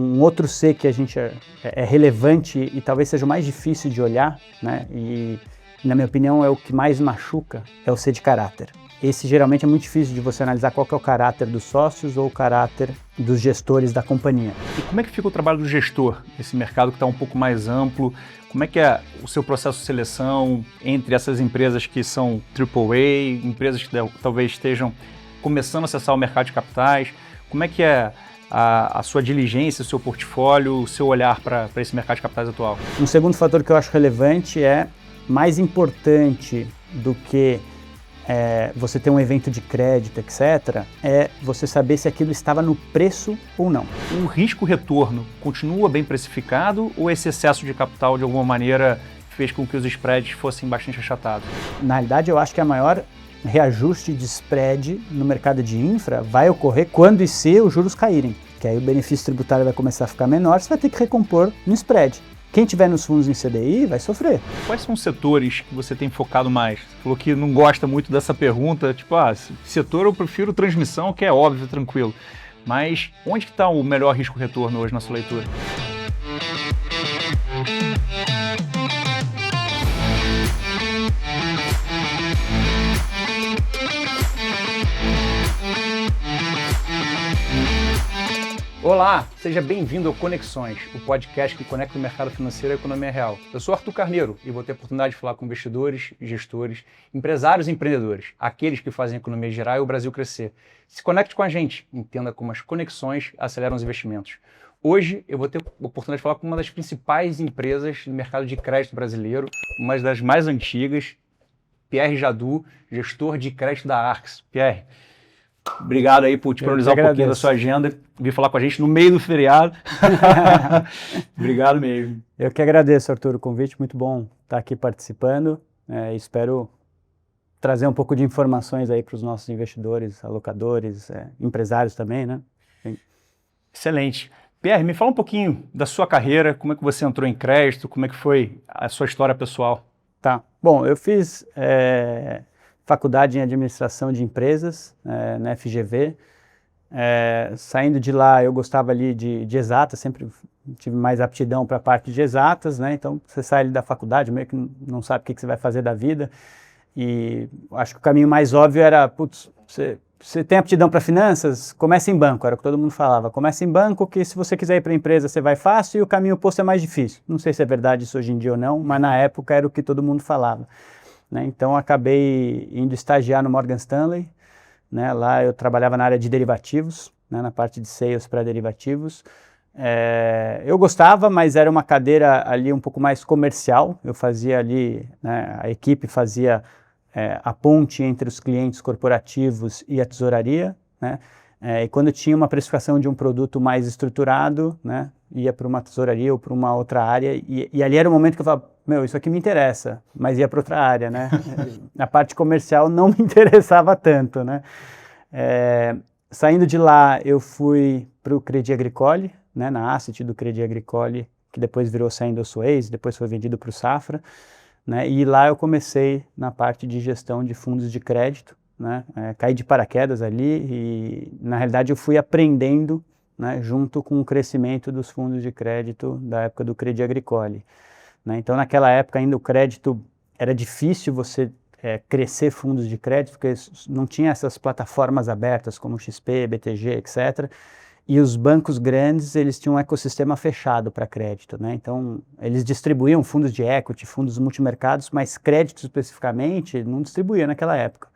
um outro C que a gente é relevante e talvez seja o mais difícil de olhar, né? E na minha opinião é o que mais machuca, é o C de caráter. Esse geralmente é muito difícil de você analisar qual que é o caráter dos sócios ou o caráter dos gestores da companhia. E como é que fica o trabalho do gestor, esse mercado que está um pouco mais amplo? Como é que é o seu processo de seleção entre essas empresas que são AAA, empresas que talvez estejam começando a acessar o mercado de capitais? Como é que é a sua diligência, o seu portfólio, o seu olhar para esse mercado de capitais atual? Um segundo fator que eu acho relevante é, mais importante do que você ter um evento de crédito, etc., é você saber se aquilo estava no preço ou não. O risco-retorno continua bem precificado ou esse excesso de capital, de alguma maneira, fez com que os spreads fossem bastante achatados? Na realidade, eu acho que a maior reajuste de spread no mercado de infra vai ocorrer quando e se os juros caírem, que aí o benefício tributário vai começar a ficar menor, você vai ter que recompor no spread. Quem tiver nos fundos em CDI vai sofrer. Quais são os setores que você tem focado mais? Você falou que não gosta muito dessa pergunta, tipo, setor eu prefiro transmissão, que é óbvio, tranquilo. Mas onde que está o melhor risco-retorno hoje na sua leitura? Olá, seja bem-vindo ao Conexões, o podcast que conecta o mercado financeiro à economia real. Eu sou Arthur Carneiro e vou ter a oportunidade de falar com investidores, gestores, empresários e empreendedores, aqueles que fazem a economia girar e o Brasil crescer. Se conecte com a gente, entenda como as conexões aceleram os investimentos. Hoje eu vou ter a oportunidade de falar com uma das principais empresas do mercado de crédito brasileiro, uma das mais antigas, Pierre Jadu, gestor de crédito da Arx. Pierre, obrigado aí por disponibilizar um pouquinho da sua agenda, vir falar com a gente no meio do feriado. Obrigado mesmo. Eu que agradeço, Arthur, o convite, muito bom estar aqui participando. Espero trazer um pouco de informações aí para os nossos investidores, alocadores, empresários também, né? Excelente. Pierre, me fala um pouquinho da sua carreira, como é que você entrou em crédito, como é que foi a sua história pessoal? Tá. Bom, eu fiz faculdade em administração de empresas, na FGV. Saindo de lá, eu gostava ali de exatas, sempre tive mais aptidão para a parte de exatas, né? Então, você sai ali da faculdade, meio que não sabe o que você vai fazer da vida. E acho que o caminho mais óbvio era, putz, você tem aptidão para finanças? Comece em banco, era o que todo mundo falava. Comece em banco, que se você quiser ir para a empresa, você vai fácil e o caminho oposto é mais difícil. Não sei se é verdade isso hoje em dia ou não, mas na época era o que todo mundo falava, né? Então, acabei indo estagiar no Morgan Stanley, né? Lá eu trabalhava na área de derivativos, né? Na parte de sales para derivativos. Eu gostava, mas era uma cadeira ali um pouco mais comercial. Eu fazia ali, né? A equipe fazia a ponte entre os clientes corporativos e a tesouraria, né? E quando tinha uma precificação de um produto mais estruturado, né? Ia para uma tesouraria ou para uma outra área, e ali era o momento que eu falava, isso aqui me interessa, mas ia para outra área, né? A parte comercial não me interessava tanto, né? Saindo de lá, eu fui para o Crédit Agricole, né? Na asset do Crédit Agricole, que depois virou Sendo Suez, depois foi vendido para o Safra, né? E lá eu comecei na parte de gestão de fundos de crédito, né? Caí de paraquedas ali e, na realidade, eu fui aprendendo, né? Junto com o crescimento dos fundos de crédito da época do Crédit Agricole, né? Então, naquela época ainda o crédito era difícil você crescer fundos de crédito, porque não tinha essas plataformas abertas como XP, BTG, etc., e os bancos grandes, eles tinham um ecossistema fechado para crédito, né? Então, eles distribuíam fundos de equity, fundos multimercados, mas crédito especificamente não distribuía naquela época,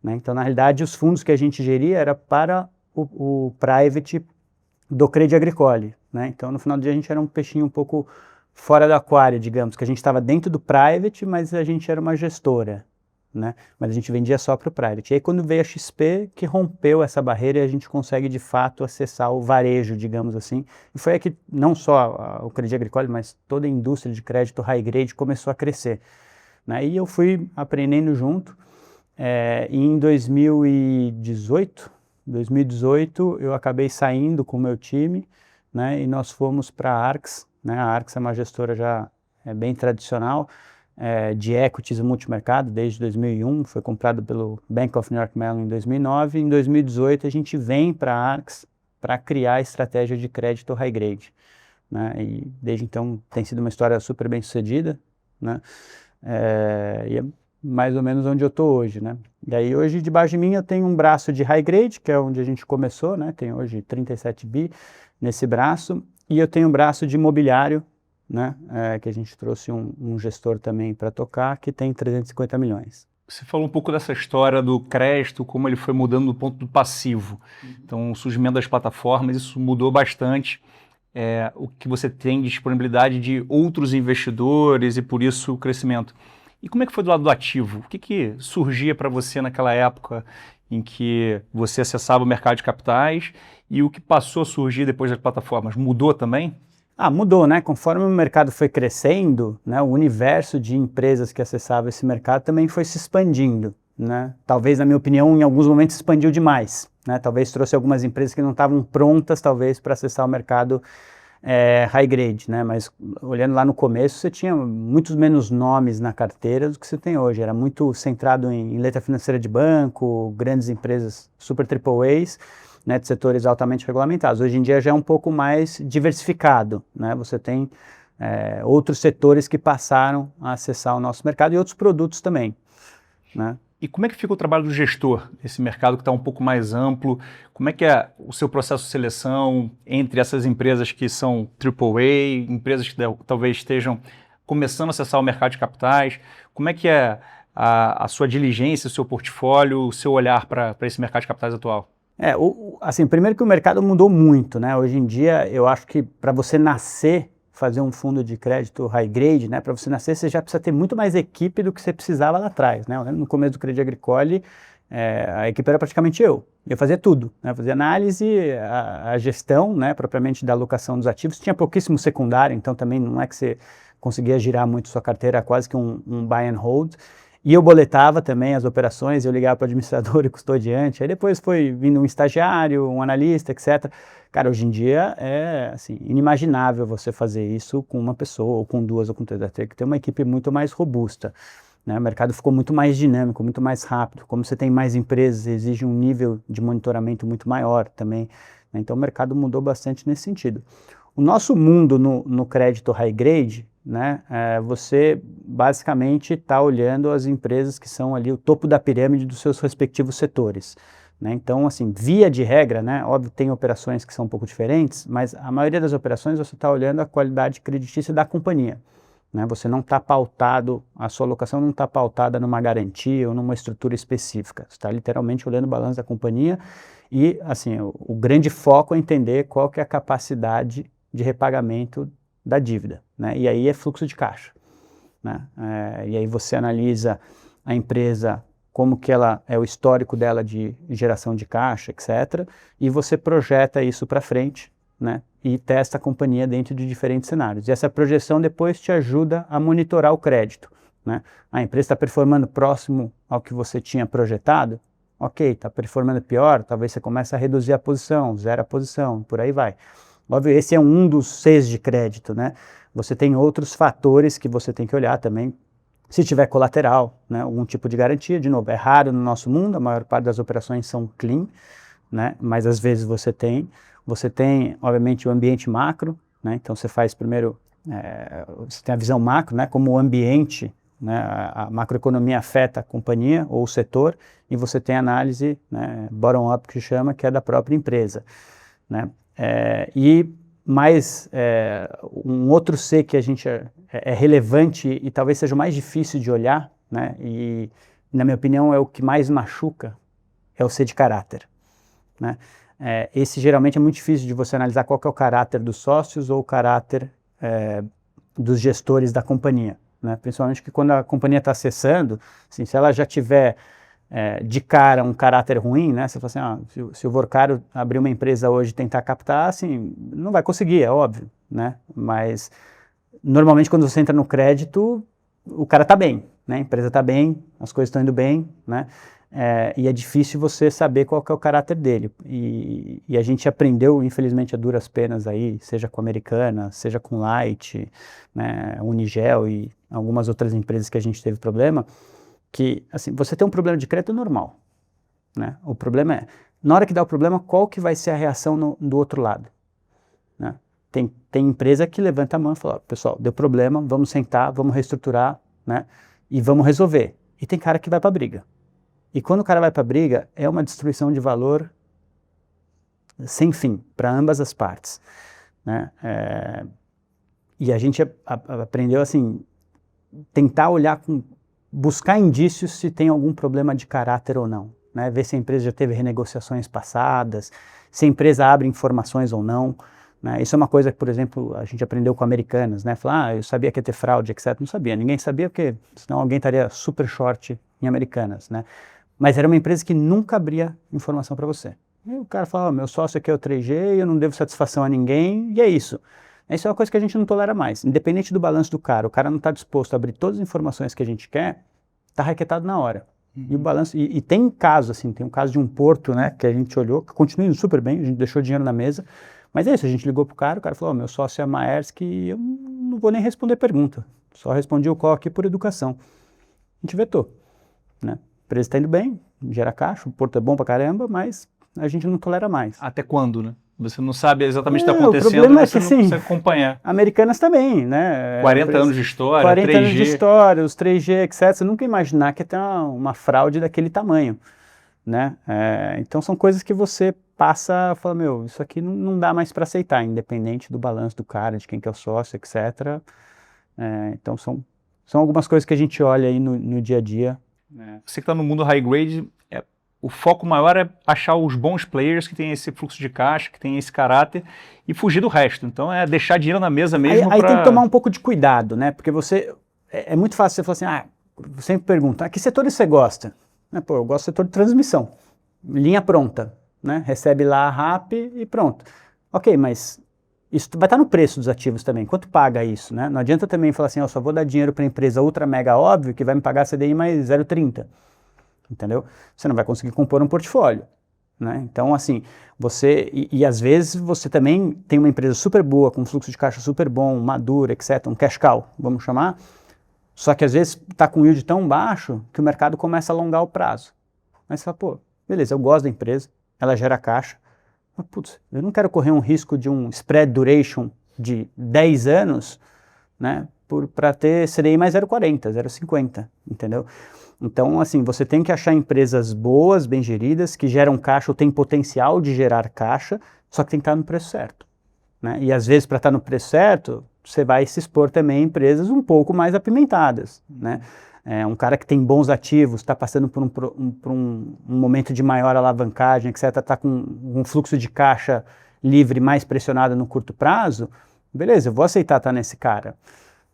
né? Então, na realidade, os fundos que a gente geria era para o private do Crédit Agricole, né? Então, no final do dia, a gente era um peixinho um pouco fora do aquário, digamos, que a gente estava dentro do private, mas a gente era uma gestora, né? Mas a gente vendia só para o private. E aí quando veio a XP, que rompeu essa barreira e a gente consegue de fato acessar o varejo, digamos assim. E foi aí que não só o Crédit Agricole, mas toda a indústria de crédito high grade começou a crescer, né? E eu fui aprendendo junto. E em 2018 eu acabei saindo com o meu time, né? E nós fomos para a Arx, né? A Arx é uma gestora já bem tradicional, de equities e multimercado desde 2001, foi comprado pelo Bank of New York Mellon em 2009. Em 2018 a gente vem para a Arx para criar a estratégia de crédito high grade, né? E desde então tem sido uma história super bem sucedida, né? E é mais ou menos onde eu estou hoje, né? E aí hoje debaixo de mim eu tenho um braço de high grade, que é onde a gente começou, né? Tem hoje 37 bi nesse braço, e eu tenho um braço de imobiliário, né? Que a gente trouxe um gestor também para tocar, que tem 350 milhões. Você falou um pouco dessa história do crédito, como ele foi mudando do ponto do passivo. Então, o surgimento das plataformas, isso mudou bastante. O que você tem de disponibilidade de outros investidores e, por isso, o crescimento. E como é que foi do lado do ativo? O que surgia para você naquela época em que você acessava o mercado de capitais e o que passou a surgir depois das plataformas? Mudou também? Mudou, né? Conforme o mercado foi crescendo, né, o universo de empresas que acessavam esse mercado também foi se expandindo, né? Talvez, na minha opinião, em alguns momentos expandiu demais, né? Talvez trouxe algumas empresas que não estavam prontas, talvez, para acessar o mercado high grade, né? Mas olhando lá no começo, você tinha muitos menos nomes na carteira do que você tem hoje. Era muito centrado em letra financeira de banco, grandes empresas super AAAs, né, de setores altamente regulamentados. Hoje em dia já é um pouco mais diversificado, né? Você tem outros setores que passaram a acessar o nosso mercado e outros produtos também, né? E como é que fica o trabalho do gestor nesse mercado que está um pouco mais amplo? Como é que é o seu processo de seleção entre essas empresas que são AAA, empresas que talvez estejam começando a acessar o mercado de capitais? Como é que é a sua diligência, o seu portfólio, o seu olhar para esse mercado de capitais atual? Assim, primeiro que o mercado mudou muito, né? Hoje em dia, eu acho que para você nascer, fazer um fundo de crédito high grade, né? Para você nascer, você já precisa ter muito mais equipe do que você precisava lá atrás, né? Eu lembro no começo do Crédit Agricole, a equipe era praticamente eu. Eu fazia tudo, né? Eu fazia análise, a gestão, né? Propriamente da alocação dos ativos. Tinha pouquíssimo secundário, então também não é que você conseguia girar muito sua carteira, quase que um buy and hold. E eu boletava também as operações, eu ligava para o administrador e custodiante, aí depois foi vindo um estagiário, um analista, etc. Cara, hoje em dia é assim, inimaginável você fazer isso com uma pessoa, ou com duas, ou com três. Vai ter que ter uma equipe muito mais robusta, né? O mercado ficou muito mais dinâmico, muito mais rápido. Como você tem mais empresas, exige um nível de monitoramento muito maior também, né? Então o mercado mudou bastante nesse sentido. O nosso mundo no crédito high grade, né, você basicamente está olhando as empresas que são ali o topo da pirâmide dos seus respectivos setores, né? Então, assim, via de regra, né, óbvio tem operações que são um pouco diferentes, mas a maioria das operações você está olhando a qualidade creditícia da companhia, né? Você não está pautado, a sua alocação não está pautada numa garantia ou numa estrutura específica, você está literalmente olhando o balanço da companhia e, assim, o grande foco é entender qual que é a capacidade de repagamento da dívida, né? E aí é fluxo de caixa, né? E aí você analisa a empresa, como que ela é o histórico dela de geração de caixa, etc. E você projeta isso para frente, né? E testa a companhia dentro de diferentes cenários. E essa projeção depois te ajuda a monitorar o crédito, né? A empresa está performando próximo ao que você tinha projetado? Ok, está performando pior, talvez você comece a reduzir a posição, zera a posição, por aí vai. Óbvio, esse é um dos Cs de crédito, né? Você tem outros fatores que você tem que olhar também. Se tiver colateral, né? Algum tipo de garantia, de novo, é raro no nosso mundo, a maior parte das operações são clean, né? Mas às vezes você tem, obviamente, o ambiente macro, né? Então você faz primeiro, você tem a visão macro, né? Como o ambiente, né? A macroeconomia afeta a companhia ou o setor, e você tem a análise, né? Bottom-up, que chama, que é da própria empresa, né? E mais um outro C que a gente é relevante e talvez seja o mais difícil de olhar, né? E na minha opinião é o que mais machuca, é o C de caráter, né? Esse geralmente é muito difícil de você analisar qual que é o caráter dos sócios ou o caráter dos gestores da companhia, né? Principalmente que quando a companhia está acessando, assim, se ela já tiver de cara um caráter ruim, né? Você fala assim, se o Vorcaro abrir uma empresa hoje e tentar captar, assim, não vai conseguir, é óbvio, né? Mas normalmente quando você entra no crédito, o cara está bem, né? A empresa está bem, as coisas estão indo bem, né? E é difícil você saber qual que é o caráter dele. E a gente aprendeu, infelizmente, a duras penas aí, seja com a Americana, seja com Light, né? Unigel e algumas outras empresas que a gente teve problema, que, assim, você tem um problema de crédito normal, né? O problema é, na hora que dá o problema, qual que vai ser a reação do outro lado? Né? Tem empresa que levanta a mão e fala, pessoal, deu problema, vamos sentar, vamos reestruturar, né? E vamos resolver. E tem cara que vai para a briga. E quando o cara vai para a briga, é uma destruição de valor sem fim, para ambas as partes. Né? E a gente aprendeu assim, tentar olhar, buscar indícios se tem algum problema de caráter ou não. Né? Ver se a empresa já teve renegociações passadas, se a empresa abre informações ou não. Né? Isso é uma coisa que, por exemplo, a gente aprendeu com Americanas. Né? Falar, eu sabia que ia ter fraude, etc. Não sabia, ninguém sabia, porque senão alguém estaria super short em Americanas. Né? Mas era uma empresa que nunca abria informação para você. E o cara fala, meu sócio aqui é o 3G, eu não devo satisfação a ninguém, e é isso. Isso é uma coisa que a gente não tolera mais. Independente do balanço do cara, o cara não está disposto a abrir todas as informações que a gente quer, está raquetado na hora. E o balanço, e tem caso, assim, tem um caso de um porto, né, que a gente olhou, que continua indo super bem, a gente deixou dinheiro na mesa, mas é isso, a gente ligou pro cara, o cara falou, meu sócio é a Maersk, e eu não vou nem responder pergunta, só respondi o call aqui por educação. A gente vetou, né, a empresa está indo bem, gera caixa, o porto é bom pra caramba, mas a gente não tolera mais. Até quando, né? Você não sabe exatamente o que está acontecendo, o problema você é que, não assim, consegue acompanhar. Americanas também, né? 40 anos de história, 40 3G. anos de história, os 3G, etc. Você nunca imaginar que ia ter uma fraude daquele tamanho, né? Então são coisas que você passa a falar, meu, isso aqui não dá mais para aceitar, independente do balanço do cara, de quem que é o sócio, etc. Então são algumas coisas que a gente olha aí no dia a dia. Você que está no mundo high grade, o foco maior é achar os bons players que têm esse fluxo de caixa, que têm esse caráter, e fugir do resto. Então é deixar dinheiro na mesa mesmo. Aí tem que tomar um pouco de cuidado, né? Porque é muito fácil você falar assim, você sempre pergunta, que setores você gosta? Pô, eu gosto do setor de transmissão, linha pronta, né? Recebe lá a RAP e pronto. Ok, mas isso vai estar no preço dos ativos também. Quanto paga isso, né? Não adianta também falar assim, eu só vou dar dinheiro para a empresa ultra mega óbvio que vai me pagar CDI mais 0,30. Entendeu? Você não vai conseguir compor um portfólio, né? Então, assim, e às vezes você também tem uma empresa super boa, com um fluxo de caixa super bom, madura, etc., um cash cow, vamos chamar, só que às vezes está com yield tão baixo que o mercado começa a alongar o prazo. Mas você fala, pô, beleza, eu gosto da empresa, ela gera caixa, mas, putz, eu não quero correr um risco de um spread duration de 10 anos, né, para ter CDI mais 0,40, 0,50, entendeu? Então, assim, você tem que achar empresas boas, bem geridas, que geram caixa ou têm potencial de gerar caixa, só que tem que estar no preço certo. Né? E às vezes, para estar no preço certo, você vai se expor também a empresas um pouco mais apimentadas. Né? Um cara que tem bons ativos, está passando por um momento de maior alavancagem, etc., está com um fluxo de caixa livre mais pressionado no curto prazo, beleza, eu vou aceitar estar nesse cara.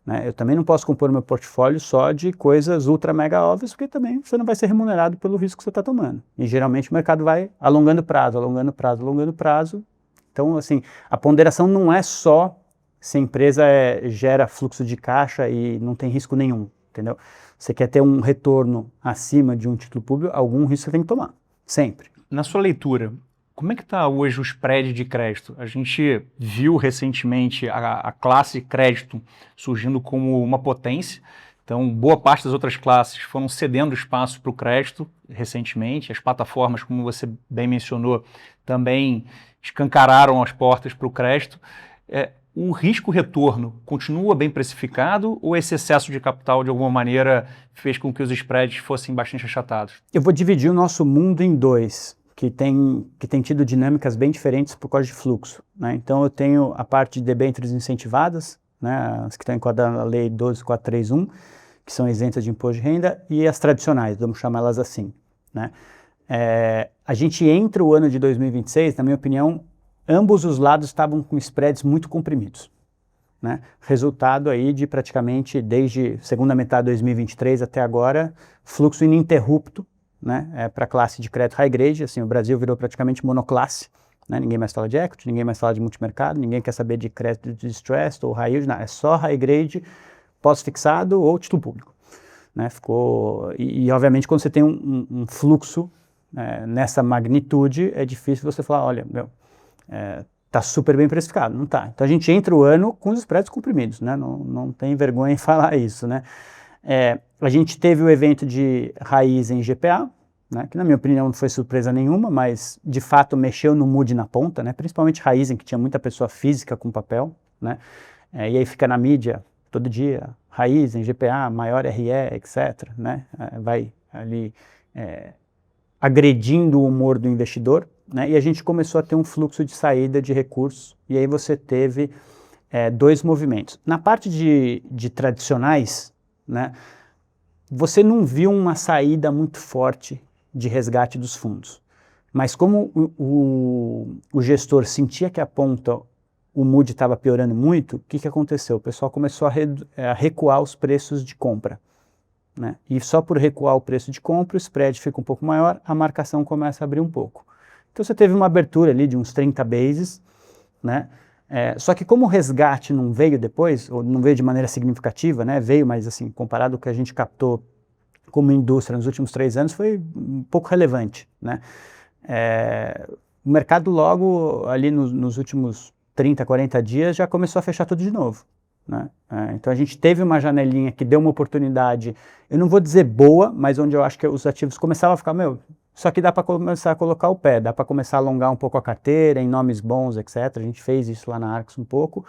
Né? Eu também não posso compor meu portfólio só de coisas ultra mega óbvias, porque também você não vai ser remunerado pelo risco que você está tomando. E geralmente o mercado vai alongando prazo, alongando prazo, alongando prazo. Então, assim, a ponderação não é só se a empresa gera fluxo de caixa e não tem risco nenhum, entendeu? Você quer ter um retorno acima de um título público, algum risco você tem que tomar, sempre. Na sua leitura, como é que está hoje o spread de crédito? A gente viu recentemente a classe crédito surgindo como uma potência, então boa parte das outras classes foram cedendo espaço para o crédito recentemente, as plataformas, como você bem mencionou, também escancararam as portas para o crédito. O risco-retorno continua bem precificado ou esse excesso de capital, de alguma maneira, fez com que os spreads fossem bastante achatados? Eu vou dividir o nosso mundo em dois, que tem tido dinâmicas bem diferentes por causa de fluxo. Né? Então, eu tenho a parte de debêntures incentivadas, né, as que estão enquadradas na Lei 12.431, que são isentas de imposto de renda, e as tradicionais, vamos chamá-las assim. Né? A gente entra o ano de 2026, na minha opinião, ambos os lados estavam com spreads muito comprimidos. Né? Resultado aí de praticamente, desde segunda metade de 2023 até agora, fluxo ininterrupto, né, para a classe de crédito high grade. Assim, o Brasil virou praticamente monoclasse, né? Ninguém mais fala de equity, ninguém mais fala de multimercado, ninguém quer saber de crédito distressed ou high yield, não, é só high grade, pós-fixado ou título público. Né? E obviamente quando você tem um fluxo nessa magnitude, é difícil você falar, olha, está super bem precificado, não está. Então a gente entra o ano com os spreads comprimidos, né? Não tem vergonha em falar isso, né? A gente teve o evento de raiz em GPA, né, que na minha opinião não foi surpresa nenhuma, mas de fato mexeu no mood na ponta, né, principalmente Raizen, que tinha muita pessoa física com papel, né, e aí fica na mídia todo dia, Raizen, GPA, maior RE, etc., né, vai ali agredindo o humor do investidor, né, e a gente começou a ter um fluxo de saída de recursos, e aí você teve dois movimentos. Na parte de tradicionais, né, você não viu uma saída muito forte de resgate dos fundos. Mas como o gestor sentia que a ponta, o mood estava piorando muito, o que aconteceu? O pessoal começou a recuar os preços de compra, né? E só por recuar o preço de compra, o spread fica um pouco maior, a marcação começa a abrir um pouco. Então você teve uma abertura ali de uns 30 bases, né? Só que como o resgate não veio depois, ou não veio de maneira significativa, né? Veio, mas assim, comparado com o que a gente captou como indústria nos últimos 3 anos, foi um pouco relevante, né? O mercado logo ali nos últimos 30, 40 dias já começou a fechar tudo de novo, né? Então a gente teve uma janelinha que deu uma oportunidade, eu não vou dizer boa, mas onde eu acho que os ativos começavam a ficar, só que dá para começar a colocar o pé, dá para começar a alongar um pouco a carteira, em nomes bons, etc. A gente fez isso lá na Arcos um pouco,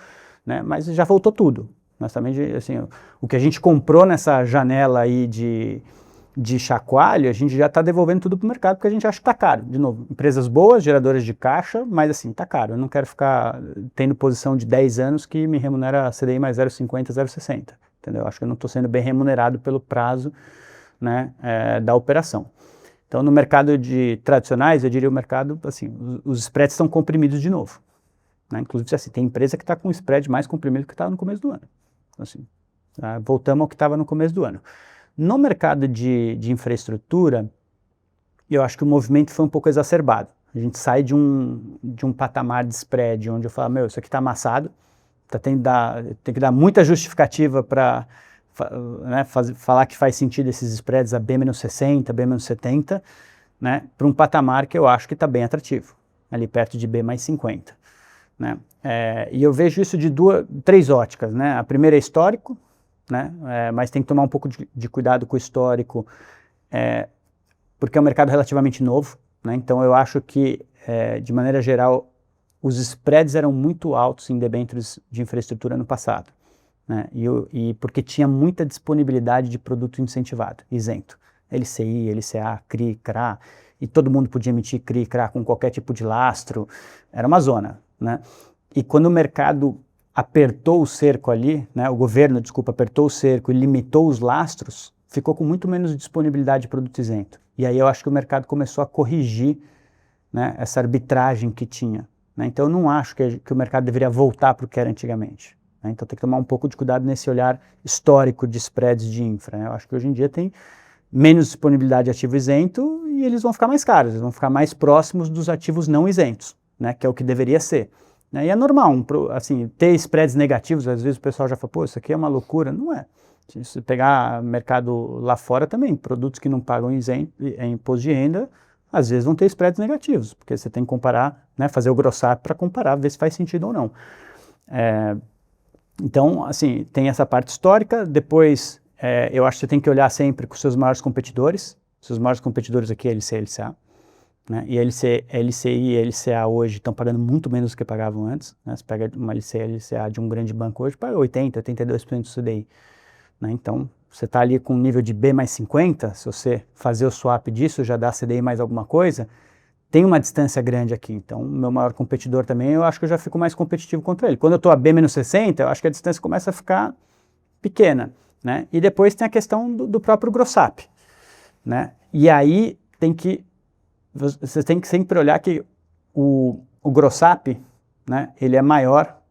né? Mas já voltou tudo. Nós também, assim, o que a gente comprou nessa janela aí de chacoalho, a gente já está devolvendo tudo para o mercado, porque a gente acha que está caro. De novo, empresas boas, geradoras de caixa, mas assim, está caro. Eu não quero ficar tendo posição de 10 anos que me remunera CDI mais 0,50, 0,60. Entendeu? Acho que eu não estou sendo bem remunerado pelo prazo, né, da operação. Então, no mercado de tradicionais, eu diria o mercado, assim, os spreads estão comprimidos de novo, né? Inclusive, assim, tem empresa que está com um spread mais comprimido que estava no começo do ano. Então, assim, voltamos ao que estava no começo do ano. No mercado de infraestrutura, eu acho que o movimento foi um pouco exacerbado. A gente sai de um patamar de spread, onde eu falo, isso aqui está amassado, tem que dar muita justificativa para né, falar que faz sentido esses spreads a B-60, B-70, né, para um patamar que eu acho que está bem atrativo, ali perto de B mais 50. Né? E eu vejo isso de 3 óticas. Né? A primeira é histórico, né? Mas tem que tomar um pouco de cuidado com o histórico, porque é um mercado relativamente novo, né? Então eu acho que, de maneira geral, os spreads eram muito altos em debêntures de infraestrutura no passado, né? E porque tinha muita disponibilidade de produto incentivado, isento. LCI, LCA, CRI, CRA, e todo mundo podia emitir CRI, CRA com qualquer tipo de lastro, era uma zona, né? E quando o mercado apertou o cerco ali, né, o governo, desculpa, apertou o cerco e limitou os lastros, ficou com muito menos disponibilidade de produto isento. E aí eu acho que o mercado começou a corrigir, né, essa arbitragem que tinha, né? Então eu não acho que o mercado deveria voltar para o que era antigamente, né? Então tem que tomar um pouco de cuidado nesse olhar histórico de spreads de infra, né? Eu acho que hoje em dia tem menos disponibilidade de ativo isento e eles vão ficar mais caros, eles vão ficar mais próximos dos ativos não isentos, né, que é o que deveria ser. E é normal, assim, ter spreads negativos, às vezes o pessoal já fala, isso aqui é uma loucura. Não é. Se você pegar mercado lá fora também, produtos que não pagam imposto de renda, às vezes vão ter spreads negativos, porque você tem que comparar, né, fazer o gross-up para comparar, ver se faz sentido ou não. Então, assim, tem essa parte histórica, depois eu acho que você tem que olhar sempre com os seus maiores competidores, aqui é LC e LCA. Né? E LCI e LCA hoje estão pagando muito menos do que pagavam antes. Né? Você pega uma LCI e LCA de um grande banco hoje, paga 80%, 82% do CDI. Né? Então, você está ali com um nível de B mais 50, se você fazer o swap disso, já dá CDI mais alguma coisa, tem uma distância grande aqui. Então, o meu maior competidor também, eu acho que eu já fico mais competitivo contra ele. Quando eu estou a B menos 60, eu acho que a distância começa a ficar pequena. Né? E depois tem a questão do próprio gross-up. Né? E aí você tem que sempre olhar que o gross-up, né, ele é maior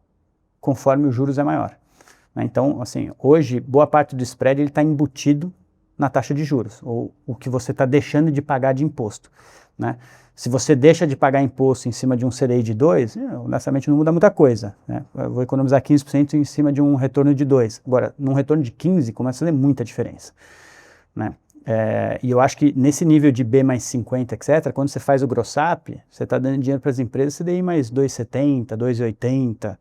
conforme os juros é maior. Né? Então, assim, hoje, boa parte do spread está embutido na taxa de juros, ou o que você está deixando de pagar de imposto. Né? Se você deixa de pagar imposto em cima de um CDI de 2, honestamente não muda muita coisa. Né? Eu vou economizar 15% em cima de um retorno de 2. Agora, num retorno de 15, começa a fazer muita diferença. Né? E eu acho que nesse nível de B mais 50, etc., quando você faz o gross-up, você está dando dinheiro para as empresas, você dá mais 2,70, 2,80.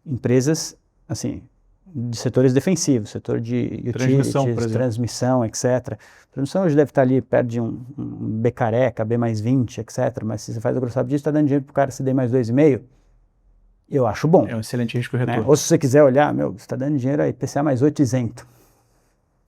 Empresas, assim, de setores defensivos, setor de utilities, transmissão, etc. Transmissão hoje deve estar ali perto de um B careca, B mais 20, etc. Mas se você faz o grosso disso, está dando dinheiro para o cara se der mais 2,5, eu acho bom. É um excelente risco retorno. Né? Ou se você quiser olhar, você está dando dinheiro a IPCA mais 8 isento.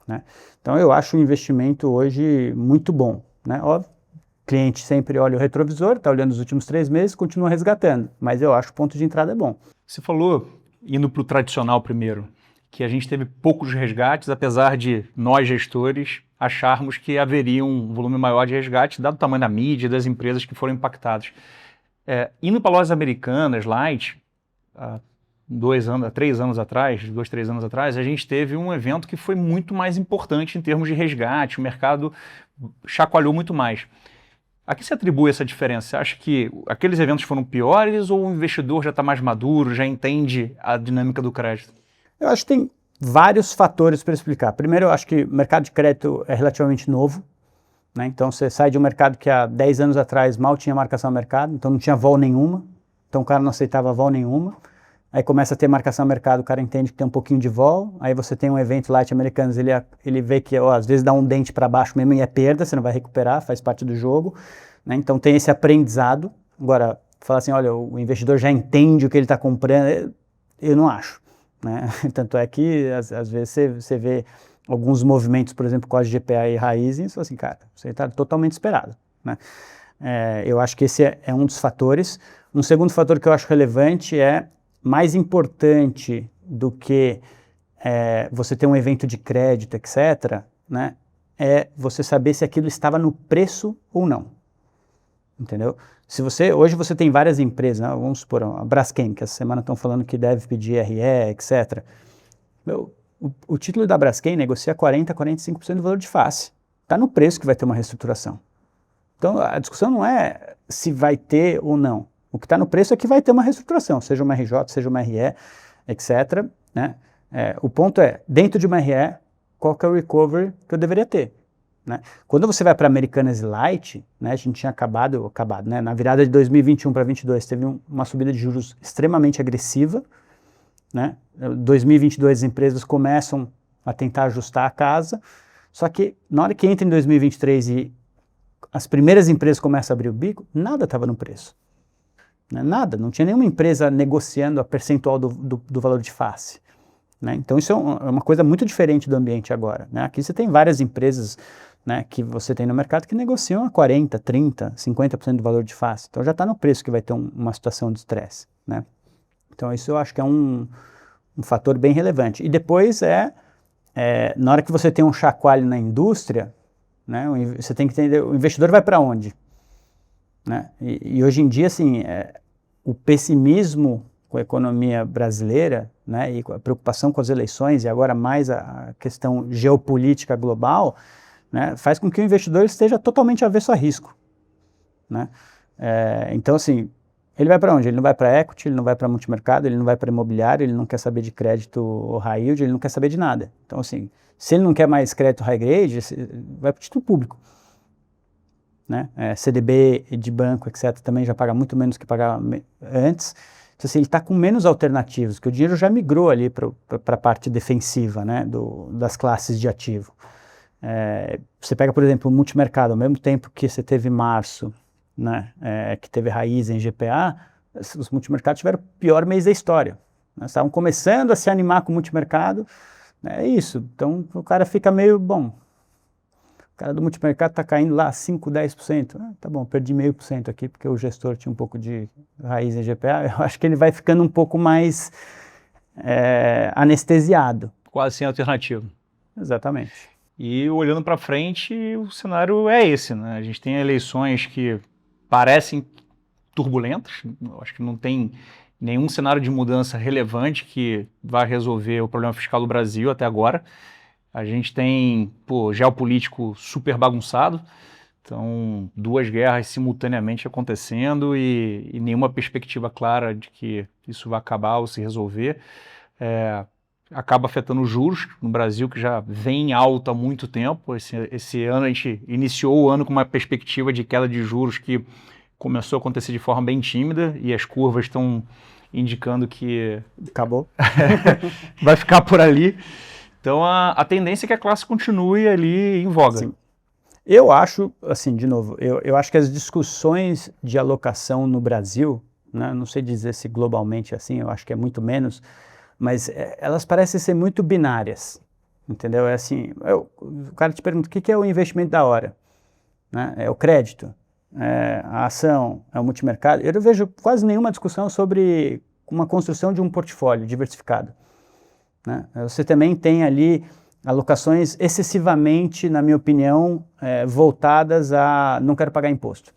Né? Então eu acho o investimento hoje muito bom. Né? Óbvio, o cliente sempre olha o retrovisor, está olhando os últimos 3 meses, continua resgatando. Mas eu acho que o ponto de entrada é bom. Você falou, indo para o tradicional primeiro, que a gente teve poucos resgates, apesar de nós gestores acharmos que haveria um volume maior de resgates, dado o tamanho da mídia e das empresas que foram impactadas. Indo para lojas americanas, light, há 2, 3 anos atrás, a gente teve um evento que foi muito mais importante em termos de resgate, o mercado chacoalhou muito mais. A que se atribui essa diferença? Você acha que aqueles eventos foram piores ou o investidor já está mais maduro, já entende a dinâmica do crédito? Eu acho que tem vários fatores para explicar. Primeiro, eu acho que o mercado de crédito é relativamente novo. Né? Então, você sai de um mercado que há 10 anos atrás mal tinha marcação ao mercado, então não tinha vol nenhuma. Então, o cara não aceitava vol nenhuma. Aí começa a ter marcação ao mercado, o cara entende que tem um pouquinho de vol. Aí você tem um evento Light Americanos, ele vê que às vezes dá um dente para baixo mesmo e é perda, você não vai recuperar, faz parte do jogo. Né? Então, tem esse aprendizado. Agora, falar assim, olha, o investidor já entende o que ele está comprando, eu não acho. Né? Tanto é que, às vezes, você vê alguns movimentos, por exemplo, com a GPA e Raizen, e você fala assim, cara, você está totalmente esperado. Né? Eu acho que esse é um dos fatores. Um segundo fator que eu acho relevante é, mais importante do que você ter um evento de crédito, etc., né, é você saber se aquilo estava no preço ou não. Entendeu? Hoje você tem várias empresas, né? Vamos supor, a Braskem, que essa semana estão falando que deve pedir RE, etc. O título da Braskem negocia 40%, 45% do valor de face. Está no preço que vai ter uma reestruturação. Então, a discussão não é se vai ter ou não. O que está no preço é que vai ter uma reestruturação, seja uma RJ, seja uma RE, etc. Né? O ponto é, dentro de uma RE, qual que é o recovery que eu deveria ter? Né? Quando você vai para Americanas e Light, né, a gente tinha acabado, né, na virada de 2021 para 2022, teve uma subida de juros extremamente agressiva. Né? 2022 as empresas começam a tentar ajustar a casa, só que na hora que entra em 2023 e as primeiras empresas começam a abrir o bico, nada estava no preço. Né? Nada, não tinha nenhuma empresa negociando a percentual do valor de face. Né? Então isso é uma coisa muito diferente do ambiente agora. Né? Aqui você tem várias empresas, né, que você tem no mercado que negociam a 40%, 30%, 50% do valor de face. Então já está no preço que vai ter uma situação de estresse. Né? Então isso eu acho que é um fator bem relevante. E depois na hora que você tem um chacoalho na indústria, né, você tem que entender, o investidor vai para onde? Né? E hoje em dia, assim, o pessimismo com a economia brasileira, né, e a preocupação com as eleições, e agora mais a questão geopolítica global, né, faz com que o investidor esteja totalmente avesso a risco. Né? Então, assim, ele vai para onde? Ele não vai para equity, ele não vai para multimercado, ele não vai para imobiliário, ele não quer saber de crédito ou high yield, ele não quer saber de nada. Então, assim, se ele não quer mais crédito high grade, vai para o título público. Né? CDB de banco, etc., também já paga muito menos que pagava antes. Então, assim, ele está com menos alternativas, porque o dinheiro já migrou ali para a parte defensiva, né, das classes de ativo. Você pega, por exemplo, o multimercado, ao mesmo tempo que você teve março, né, que teve Raizen, GPA, os multimercados tiveram o pior mês da história. Né? Estavam começando a se animar com o multimercado, é isso. Então, o cara fica meio, bom, o cara do multimercado está caindo lá 5%, 10%. Tá bom, perdi 0,5% aqui, porque o gestor tinha um pouco de Raizen e GPA. Eu acho que ele vai ficando um pouco mais anestesiado. Quase sem alternativa. Exatamente. E olhando para frente, o cenário é esse, né? A gente tem eleições que parecem turbulentas, eu acho que não tem nenhum cenário de mudança relevante que vá resolver o problema fiscal do Brasil até agora. A gente tem, geopolítico super bagunçado, então 2 guerras simultaneamente acontecendo e nenhuma perspectiva clara de que isso vai acabar ou se resolver. Acaba afetando os juros no Brasil, que já vem em alta há muito tempo. Esse ano a gente iniciou o ano com uma perspectiva de queda de juros que começou a acontecer de forma bem tímida e as curvas estão indicando que Acabou. vai ficar por ali. Então a tendência é que a classe continue ali em voga. Sim. Eu acho, assim, de novo, eu acho que as discussões de alocação no Brasil, né, não sei dizer se globalmente é assim, eu acho que é muito menos, mas elas parecem ser muito binárias, entendeu? É assim, o cara te pergunta o que é o investimento da hora, né? É o crédito, é a ação, é o multimercado. Eu não vejo quase nenhuma discussão sobre uma construção de um portfólio diversificado, né? Você também tem ali alocações excessivamente, na minha opinião, voltadas a não quero pagar imposto.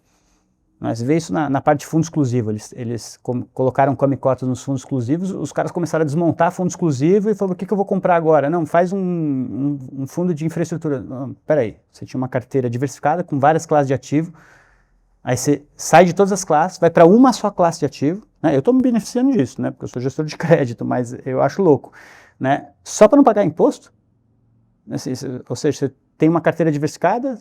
Mas vê isso na parte de fundo exclusivo, eles colocaram come-cotas nos fundos exclusivos, os caras começaram a desmontar fundo exclusivo e falaram, o que eu vou comprar agora? Não, faz um fundo de infraestrutura. Peraí, você tinha uma carteira diversificada com várias classes de ativo, aí você sai de todas as classes, vai para uma só classe de ativo, né? Eu estou me beneficiando disso, né? Porque eu sou gestor de crédito, mas eu acho louco, né? Só para não pagar imposto. Ou seja, você tem uma carteira diversificada,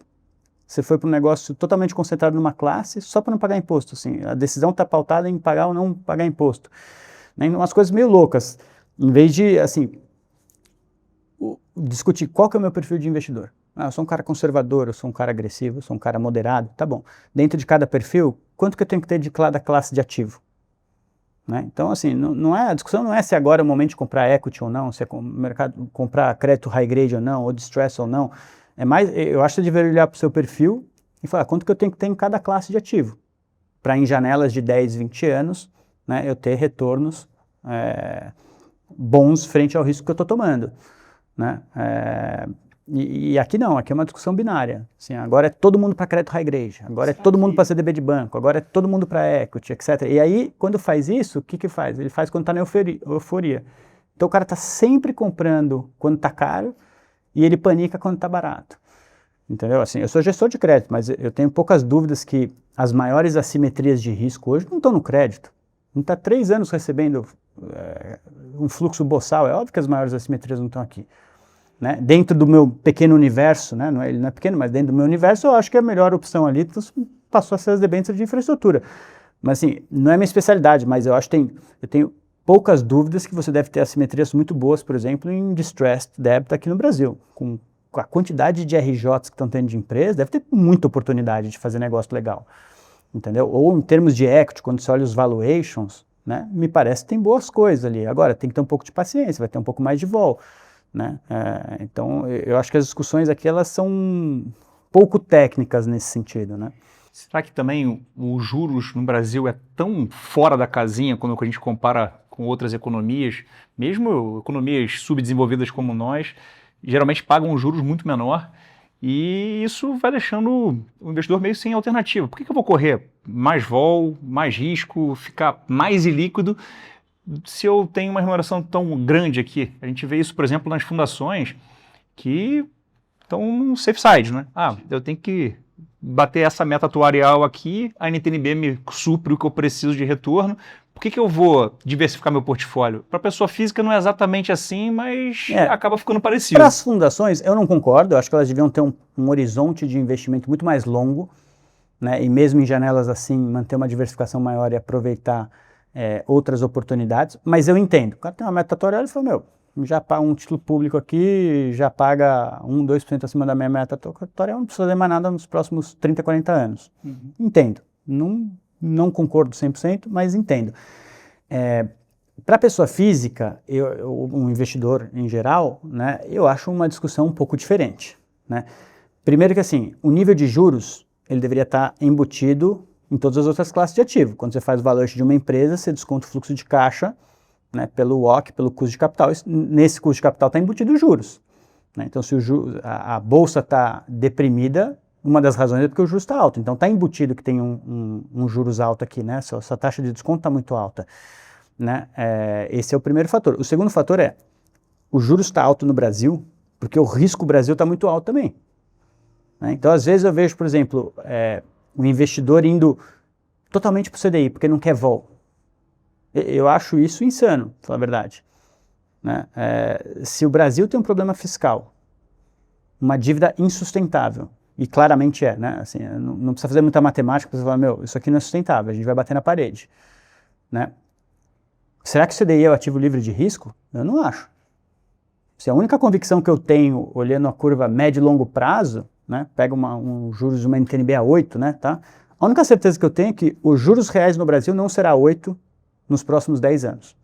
você foi para um negócio totalmente concentrado numa classe só para não pagar imposto. Assim, a decisão está pautada em pagar ou não pagar imposto. Né? Umas coisas meio loucas. Em vez de, assim, discutir qual que é o meu perfil de investidor. Eu sou um cara conservador, eu sou um cara agressivo, eu sou um cara moderado. Tá bom. Dentro de cada perfil, quanto que eu tenho que ter de cada classe de ativo? Né? Então, assim, a discussão não é se agora é o momento de comprar equity ou não, se é mercado comprar crédito high grade ou não, ou distress ou não. É mais, eu acho que você deveria olhar para o seu perfil e falar quanto que eu tenho que ter em cada classe de ativo, para em janelas de 10, 20 anos, né, eu ter retornos bons frente ao risco que eu estou tomando. Né? E aqui não, aqui é uma discussão binária. Assim, agora é todo mundo para crédito high grade, agora é todo mundo para CDB de banco, agora é todo mundo para equity, etc. E aí, quando faz isso, o que faz? Ele faz quando está na euforia. Então o cara está sempre comprando quando está caro e ele panica quando está barato. Entendeu? Assim, eu sou gestor de crédito, mas eu tenho poucas dúvidas que as maiores assimetrias de risco hoje não estão no crédito. Não está 3 anos recebendo um fluxo boçal, é óbvio que as maiores assimetrias não estão aqui. Né? Dentro do meu pequeno universo, né? Ele não é pequeno, mas dentro do meu universo, eu acho que a melhor opção ali passou a ser as debêntures de infraestrutura. Mas assim, não é minha especialidade, mas eu acho que eu tenho poucas dúvidas que você deve ter assimetrias muito boas, por exemplo, em distressed debt aqui no Brasil. Com a quantidade de RJs que estão tendo de empresa, deve ter muita oportunidade de fazer negócio legal. Entendeu? Ou em termos de equity, quando você olha os valuations, né? Me parece que tem boas coisas ali. Agora, tem que ter um pouco de paciência, vai ter um pouco mais de vol. Né? Então, eu acho que as discussões aqui elas são pouco técnicas nesse sentido. Né? Será que também os juros no Brasil é tão fora da casinha quando a gente compara com outras economias, mesmo economias subdesenvolvidas como nós, geralmente pagam juros muito menor e isso vai deixando o investidor meio sem alternativa. Por que eu vou correr mais vol, mais risco, ficar mais ilíquido se eu tenho uma remuneração tão grande aqui? A gente vê isso, por exemplo, nas fundações que estão no safe side, né? Eu tenho que bater essa meta atuarial aqui, a NTNB me supre o que eu preciso de retorno. Por que eu vou diversificar meu portfólio? Para a pessoa física não é exatamente assim, mas acaba ficando parecido. Para as fundações, eu não concordo. Eu acho que elas deviam ter um horizonte de investimento muito mais longo, né? E mesmo em janelas assim, manter uma diversificação maior e aproveitar outras oportunidades. Mas eu entendo. O cara tem uma meta atuarial e fala, já paga um título público aqui, já paga 1, 2% acima da minha meta atuarial, não precisa fazer mais nada nos próximos 30, 40 anos. Uhum. Entendo. Não concordo 100%, mas entendo. Para a pessoa física, um investidor em geral, né, eu acho uma discussão um pouco diferente. Né? Primeiro que assim, o nível de juros, ele deveria estar embutido em todas as outras classes de ativo. Quando você faz o valuation de uma empresa, você desconta o fluxo de caixa, né, pelo WACC, pelo custo de capital. Nesse custo de capital está embutido os juros. Né? Então, se a bolsa está deprimida, uma das razões é porque o juros está alto. Então, está embutido que tem um juros alto aqui, né? Sua taxa de desconto está muito alta. Né? Esse é o primeiro fator. O segundo fator é, o juros está alto no Brasil, porque o risco Brasil está muito alto também. Né? Então, às vezes eu vejo, por exemplo, um investidor indo totalmente para o CDI, porque não quer vol. Eu acho isso insano, pra falar a verdade. Né? Se o Brasil tem um problema fiscal, uma dívida insustentável, e claramente né? Assim, não precisa fazer muita matemática para você falar, isso aqui não é sustentável, a gente vai bater na parede. Né? Será que o CDI é o ativo livre de risco? Eu não acho. Se a única convicção que eu tenho, olhando a curva médio e longo prazo, né, pega um juros de uma NTNB a 8, né, tá? A única certeza que eu tenho é que os juros reais no Brasil não será 8 nos próximos 10 anos.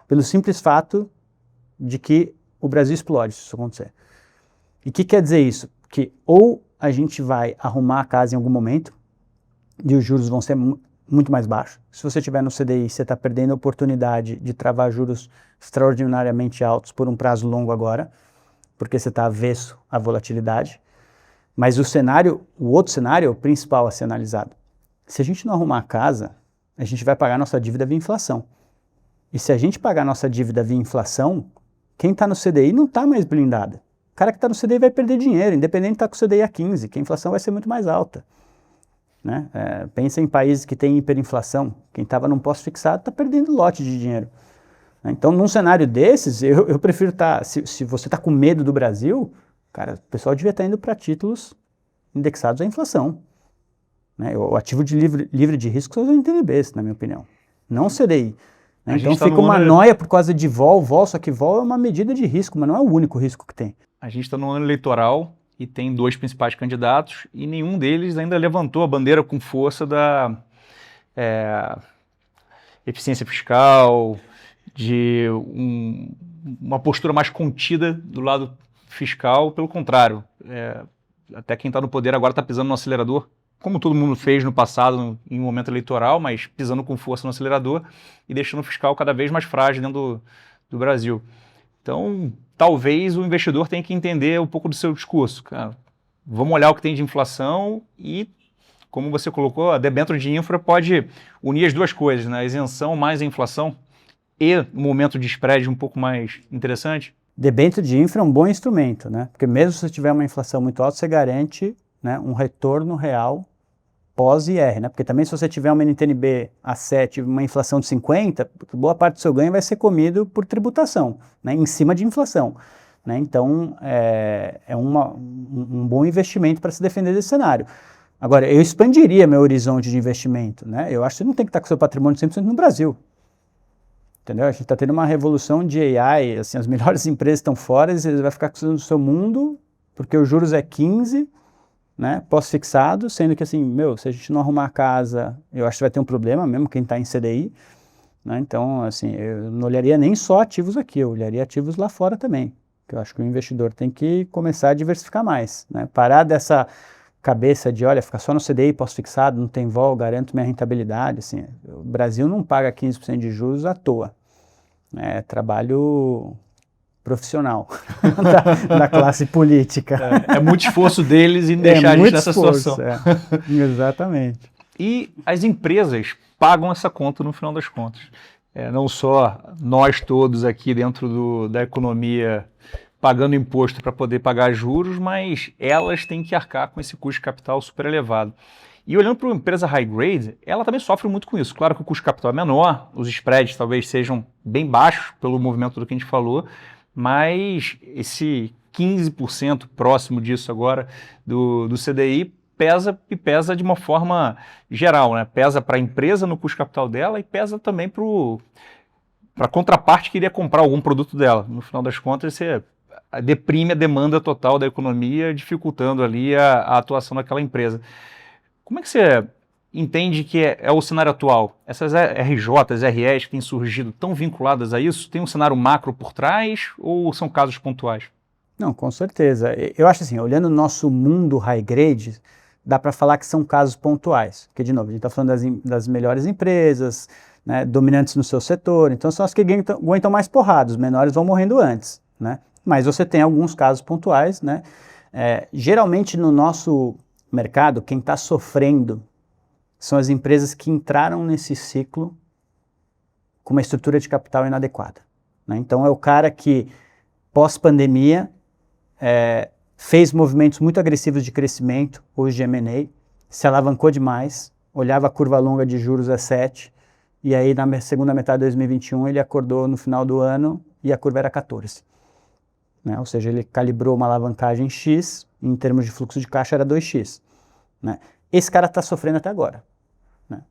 Pelo simples fato de que o Brasil explode se isso acontecer. E o que quer dizer isso? Que ou a gente vai arrumar a casa em algum momento e os juros vão ser muito mais baixos. Se você estiver no CDI, você está perdendo a oportunidade de travar juros extraordinariamente altos por um prazo longo agora, porque você está avesso à volatilidade. Mas o outro cenário é o principal a ser analisado. Se a gente não arrumar a casa, a gente vai pagar nossa dívida via inflação. E se a gente pagar nossa dívida via inflação, quem está no CDI não está mais blindado. O cara que está no CDI vai perder dinheiro, independente de estar com o CDI a 15, que a inflação vai ser muito mais alta. Né? Pensa em países que têm hiperinflação. Quem estava num pós-fixado está perdendo lote de dinheiro. Então, num cenário desses, eu prefiro estar... Se você está com medo do Brasil, cara, o pessoal devia estar indo para títulos indexados à inflação. Né? O ativo livre de risco são os NTNBs, na minha opinião. Não o CDI. Né? Então fica uma noia por causa de vol, só que vol é uma medida de risco, mas não é o único risco que tem. A gente está no ano eleitoral e tem 2 principais candidatos e nenhum deles ainda levantou a bandeira com força da eficiência fiscal, de uma postura mais contida do lado fiscal. Pelo contrário, até quem está no poder agora está pisando no acelerador, como todo mundo fez no passado em um momento eleitoral, mas pisando com força no acelerador e deixando o fiscal cada vez mais frágil dentro do Brasil. Então, talvez o investidor tenha que entender um pouco do seu discurso. Cara, vamos olhar o que tem de inflação e, como você colocou, a debênture de infra pode unir as duas coisas, né? A isenção mais a inflação e um momento de spread um pouco mais interessante. Debênture de infra é um bom instrumento, né? Porque mesmo se você tiver uma inflação muito alta, você garante, né, um retorno real pós-IR, né? Porque também se você tiver uma NTNB a 7 e uma inflação de 50, boa parte do seu ganho vai ser comido por tributação, né? Em cima de inflação. Né? Então, é um bom investimento para se defender desse cenário. Agora, eu expandiria meu horizonte de investimento. Né? Eu acho que você não tem que estar com seu patrimônio 100% no Brasil. Entendeu? A gente está tendo uma revolução de AI, assim, as melhores empresas estão fora, você vai ficar com o seu mundo, porque os juros é 15, né, pós-fixado, sendo que assim, se a gente não arrumar a casa, eu acho que vai ter um problema, mesmo quem está em CDI, né, então, assim, eu não olharia nem só ativos aqui, eu olharia ativos lá fora também, que eu acho que o investidor tem que começar a diversificar mais, né, parar dessa cabeça de, olha, ficar só no CDI pós-fixado, não tem vol, garanto minha rentabilidade, assim, o Brasil não paga 15% de juros à toa, é trabalho profissional da classe política. É muito esforço deles em deixar a gente nessa situação. Exatamente. E as empresas pagam essa conta no final das contas. Não só nós todos aqui dentro da economia pagando imposto para poder pagar juros, mas elas têm que arcar com esse custo de capital super elevado. E olhando para uma empresa high grade, ela também sofre muito com isso. Claro que o custo de capital é menor, os spreads talvez sejam bem baixos pelo movimento do que a gente falou, mas esse 15% próximo disso agora do CDI pesa de uma forma geral, né? Pesa para a empresa no custo de capital dela e pesa também para a contraparte que iria comprar algum produto dela. No final das contas, você deprime a demanda total da economia, dificultando ali a atuação daquela empresa. Como é que você entende que é o cenário atual? Essas RJs, REs que têm surgido tão vinculadas a isso, tem um cenário macro por trás ou são casos pontuais? Não, com certeza. Eu acho assim, olhando o nosso mundo high grade, dá para falar que são casos pontuais. Porque, de novo, a gente está falando das melhores empresas, né, dominantes no seu setor, então são as que aguentam mais porrada, os menores vão morrendo antes. Né? Mas você tem alguns casos pontuais. Né? Geralmente, no nosso mercado, quem está sofrendo são as empresas que entraram nesse ciclo com uma estrutura de capital inadequada. Né? Então, é o cara que, pós-pandemia, fez movimentos muito agressivos de crescimento, hoje de M&A, se alavancou demais, olhava a curva longa de juros a 7, e aí na segunda metade de 2021 ele acordou no final do ano e a curva era 14. Né? Ou seja, ele calibrou uma alavancagem X, em termos de fluxo de caixa era 2x. Né? Esse cara está sofrendo até agora. Né?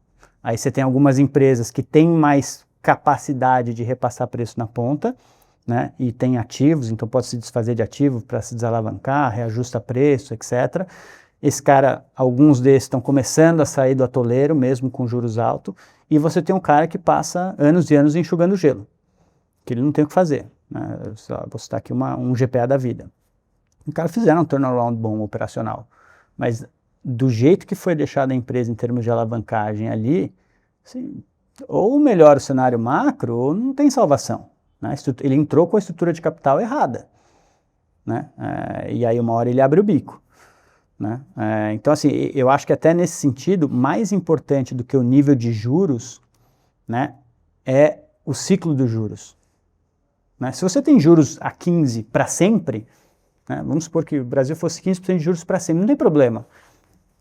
Aí você tem algumas empresas que têm mais capacidade de repassar preço na ponta, né? E tem ativos, então pode se desfazer de ativo para se desalavancar, reajusta preço, etc. Esse cara, alguns desses estão começando a sair do atoleiro, mesmo com juros altos, e você tem um cara que passa anos e anos enxugando gelo, que ele não tem o que fazer, né? Vou citar aqui um GPA da vida. O cara fizeram um turnaround bom operacional, mas do jeito que foi deixada a empresa em termos de alavancagem ali, assim, ou melhora o cenário macro, ou não tem salvação, né? Ele entrou com a estrutura de capital errada, né? E aí uma hora ele abre o bico, né? Então assim, eu acho que até nesse sentido, mais importante do que o nível de juros, né, é o ciclo dos juros, né? Se você tem juros a 15 para sempre, né, vamos supor que o Brasil fosse 15% de juros para sempre, não tem problema.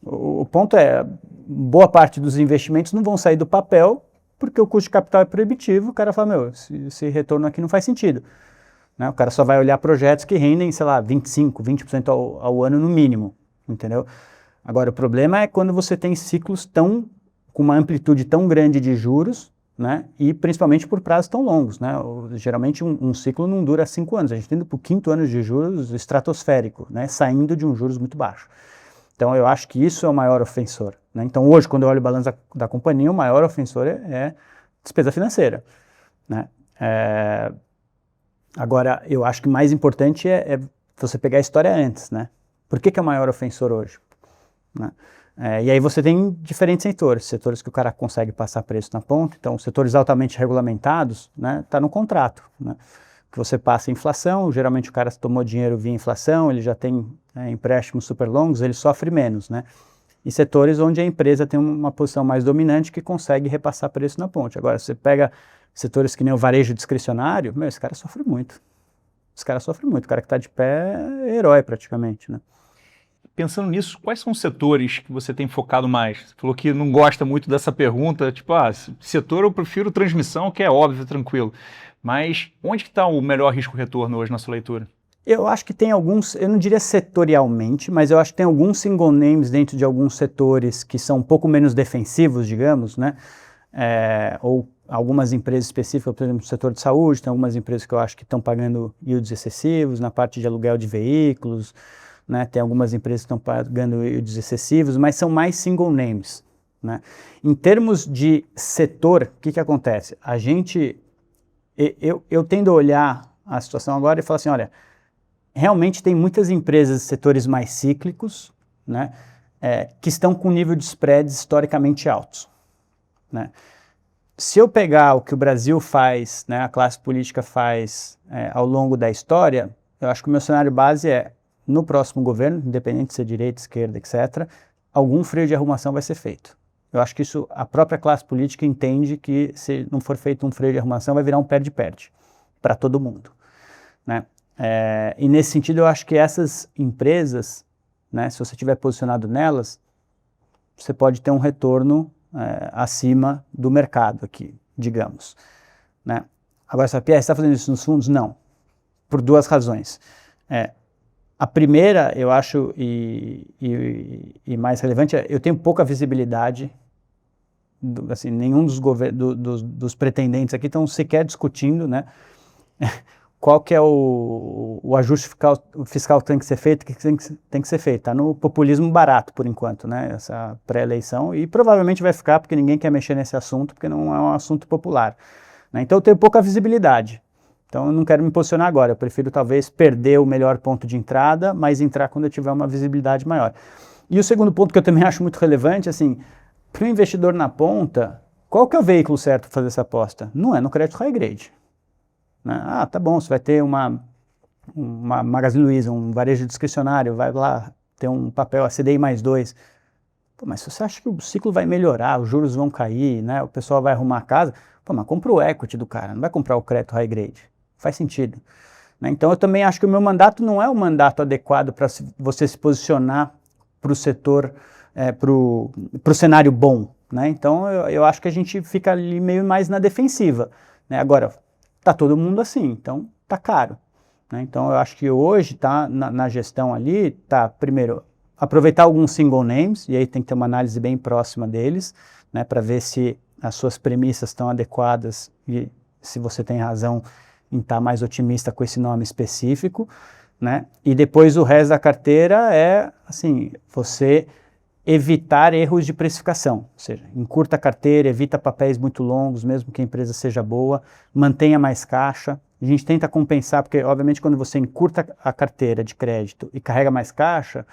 O ponto é, boa parte dos investimentos não vão sair do papel porque o custo de capital é proibitivo, o cara fala, meu, esse retorno aqui não faz sentido, né? O cara só vai olhar projetos que rendem, sei lá, 25%, 20% ao ano no mínimo, entendeu? Agora, o problema é quando você tem ciclos com uma amplitude tão grande de juros, né? E principalmente por prazos tão longos, né? Geralmente um ciclo não dura 5 anos, a gente está indo para o 5º ano de juros estratosférico, né? Saindo de um juros muito baixo. Então, eu acho que isso é o maior ofensor, né? Então, hoje, quando eu olho o balanço da companhia, o maior ofensor é despesa financeira, né? Agora, eu acho que mais importante é você pegar a história antes, né? Por que é o maior ofensor hoje, né? E aí você tem diferentes setores que o cara consegue passar preço na ponta, então setores altamente regulamentados, né, tá no contrato, né? Que você passa inflação, geralmente o cara tomou dinheiro via inflação, ele já tem empréstimos super longos, ele sofre menos, né? E setores onde a empresa tem uma posição mais dominante que consegue repassar preço na ponte. Agora, você pega setores que nem o varejo discricionário, meu, esse cara sofre muito. Esse cara sofre muito, o cara que está de pé é herói praticamente, né? Pensando nisso, quais são os setores que você tem focado mais? Você falou que não gosta muito dessa pergunta, tipo, setor eu prefiro transmissão, que é óbvio, tranquilo. Mas onde que está o melhor risco-retorno hoje na sua leitura? Eu acho que tem alguns, eu não diria setorialmente, mas eu acho que tem alguns single names dentro de alguns setores que são um pouco menos defensivos, digamos, né? Ou algumas empresas específicas, por exemplo, no setor de saúde, tem algumas empresas que eu acho que estão pagando yields excessivos, na parte de aluguel de veículos, né? Tem algumas empresas que estão pagando yields excessivos, mas são mais single names, né? Em termos de setor, o que acontece? Eu tendo a olhar a situação agora e falar assim, olha, realmente tem muitas empresas de setores mais cíclicos, né, que estão com nível de spreads historicamente altos, né? Se eu pegar o que o Brasil faz, né, a classe política faz ao longo da história, eu acho que o meu cenário base é, no próximo governo, independente de ser direita, esquerda, etc., algum freio de arrumação vai ser feito. Eu acho que isso, a própria classe política entende que se não for feito um freio de arrumação, vai virar um perde-perde para todo mundo, né? E nesse sentido, eu acho que essas empresas, né, se você estiver posicionado nelas, você pode ter um retorno acima do mercado aqui, digamos, né? Agora, você está fazendo isso nos fundos? Não, por duas razões. A primeira, eu acho, e mais relevante, eu tenho pouca visibilidade, assim, nenhum dos pretendentes aqui estão sequer discutindo, né, qual que é o ajuste fiscal que tem que ser feito, o que tem que ser feito. Está no populismo barato, por enquanto, né, essa pré-eleição, e provavelmente vai ficar porque ninguém quer mexer nesse assunto, porque não é um assunto popular, né? Então eu tenho pouca visibilidade. Então eu não quero me posicionar agora, eu prefiro talvez perder o melhor ponto de entrada, mas entrar quando eu tiver uma visibilidade maior. E o segundo ponto que eu também acho muito relevante, assim, para o investidor na ponta, qual que é o veículo certo para fazer essa aposta? Não é no crédito high grade, né? Tá bom, você vai ter uma Magazine Luiza, um varejo discricionário, vai lá ter um papel a CDI mais 2. Pô, mas se você acha que o ciclo vai melhorar, os juros vão cair, né, o pessoal vai arrumar a casa, pô, mas compra o equity do cara, não vai comprar o crédito high grade. Faz sentido, né? Então eu também acho que o meu mandato não é o mandato adequado para você se posicionar para o setor, para o cenário bom, né? Então eu acho que a gente fica ali meio mais na defensiva, né? Agora, tá todo mundo assim, então tá caro, né? Então eu acho que hoje tá na gestão ali, tá, primeiro, aproveitar alguns single names, e aí tem que ter uma análise bem próxima deles, né, para ver se as suas premissas estão adequadas e se você tem razão em estar mais otimista com esse nome específico, né? E depois o resto da carteira é, assim, você evitar erros de precificação, ou seja, encurta a carteira, evita papéis muito longos, mesmo que a empresa seja boa, mantenha mais caixa. A gente tenta compensar, porque obviamente quando você encurta a carteira de crédito e carrega mais caixa,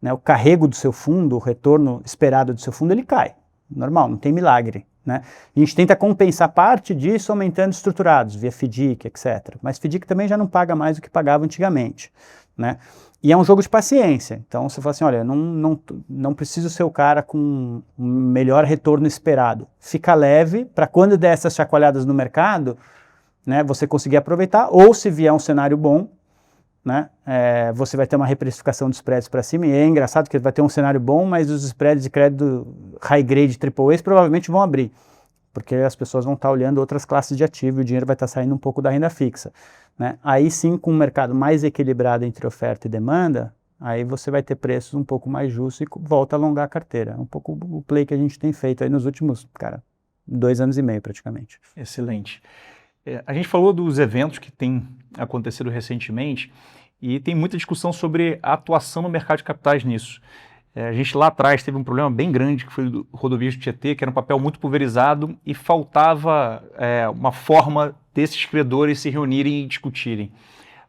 né, o carrego do seu fundo, o retorno esperado do seu fundo, ele cai. Normal, não tem milagre. Né? A gente tenta compensar parte disso aumentando estruturados, via FDIC, etc. Mas FDIC também já não paga mais do que pagava antigamente. Né? E é um jogo de paciência. Então você fala assim, olha, não preciso ser o cara com o melhor retorno esperado. Fica leve para quando der essas chacoalhadas no mercado, né, você conseguir aproveitar, ou se vier um cenário bom, né, você vai ter uma reprecificação dos spreads para cima, e é engraçado que vai ter um cenário bom, mas os spreads de crédito high grade AAA provavelmente vão abrir, porque as pessoas vão estar olhando outras classes de ativo e o dinheiro vai estar saindo um pouco da renda fixa. Né? Aí sim, com um mercado mais equilibrado entre oferta e demanda, aí você vai ter preços um pouco mais justos e volta a alongar a carteira. É um pouco o play que a gente tem feito aí nos últimos, 2 anos e meio praticamente. Excelente. A gente falou dos eventos que têm acontecido recentemente e tem muita discussão sobre a atuação no mercado de capitais nisso. A gente lá atrás teve um problema bem grande, que foi do Rodovias do Tietê, que era um papel muito pulverizado e faltava uma forma desses credores se reunirem e discutirem.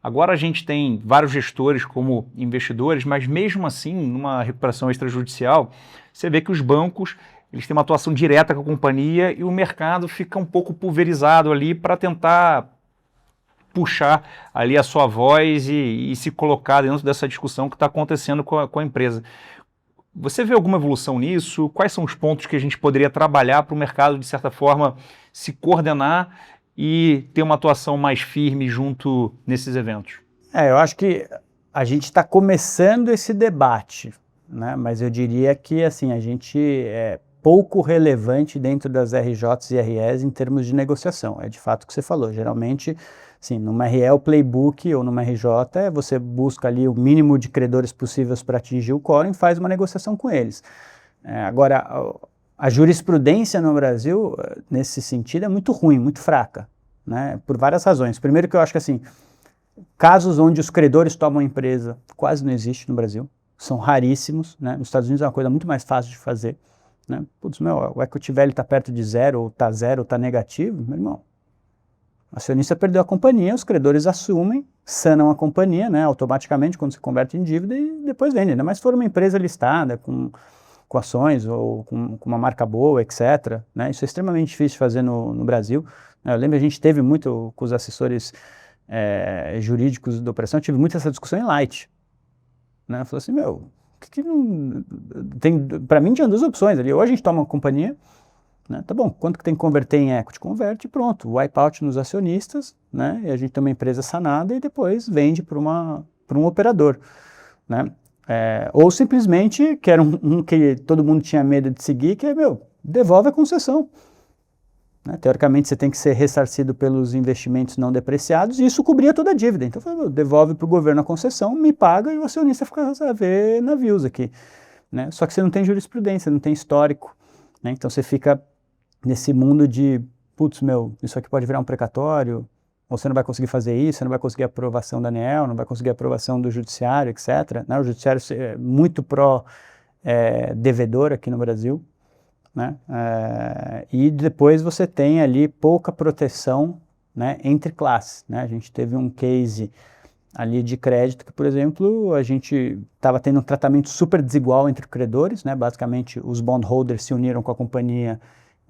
Agora a gente tem vários gestores como investidores, mas mesmo assim, numa recuperação extrajudicial, você vê que os bancos eles têm uma atuação direta com a companhia e o mercado fica um pouco pulverizado ali para tentar puxar ali a sua voz e se colocar dentro dessa discussão que está acontecendo com a empresa. Você vê alguma evolução nisso? Quais são os pontos que a gente poderia trabalhar para o mercado, de certa forma, se coordenar e ter uma atuação mais firme junto nesses eventos? Eu acho que a gente está começando esse debate, né? Mas eu diria que assim, a gente é pouco relevante dentro das RJs e REs em termos de negociação. É de fato o que você falou. Geralmente, assim, numa RE, o playbook ou numa RJ, você busca ali o mínimo de credores possíveis para atingir o quórum e faz uma negociação com eles. Agora, a jurisprudência no Brasil, nesse sentido, é muito ruim, muito fraca, né? Por várias razões. Primeiro que eu acho que, assim, casos onde os credores tomam a empresa quase não existe no Brasil, são raríssimos, né? Nos Estados Unidos é uma coisa muito mais fácil de fazer. Né? Putz, o equity value está perto de zero, ou está negativo, meu irmão. O acionista perdeu a companhia, os credores assumem, sanam a companhia, né, automaticamente quando se converte em dívida e depois vende. Ainda mais se for uma empresa listada com ações ou com uma marca boa, etc. Né? Isso é extremamente difícil de fazer no Brasil. Eu lembro, a gente teve muito com os assessores jurídicos da operação, eu tive muito essa discussão em Light. Né? Eu falei assim, para mim tinha 2 opções ali, ou a gente toma uma companhia, né? Tá bom, quanto que tem que converter em equity? Converte e pronto, wipe out nos acionistas, né? E a gente tem uma empresa sanada e depois vende para um operador, né? Ou simplesmente, que era um que todo mundo tinha medo de seguir, que é, devolve a concessão. Né? Teoricamente, você tem que ser ressarcido pelos investimentos não depreciados, e isso cobria toda a dívida. Então, devolve para o governo a concessão, me paga e o acionista fica a ver navios aqui. Né? Só que você não tem jurisprudência, não tem histórico. Né? Então, você fica nesse mundo de, putz, isso aqui pode virar um precatório, ou você não vai conseguir fazer isso, você não vai conseguir a aprovação da ANEEL, não vai conseguir a aprovação do judiciário, etc. Né? O judiciário é muito pró-devedor aqui no Brasil. Né? E depois você tem ali pouca proteção, né, entre classes. Né? A gente teve um case ali de crédito que, por exemplo, a gente estava tendo um tratamento super desigual entre credores, né? Basicamente os bondholders se uniram com a companhia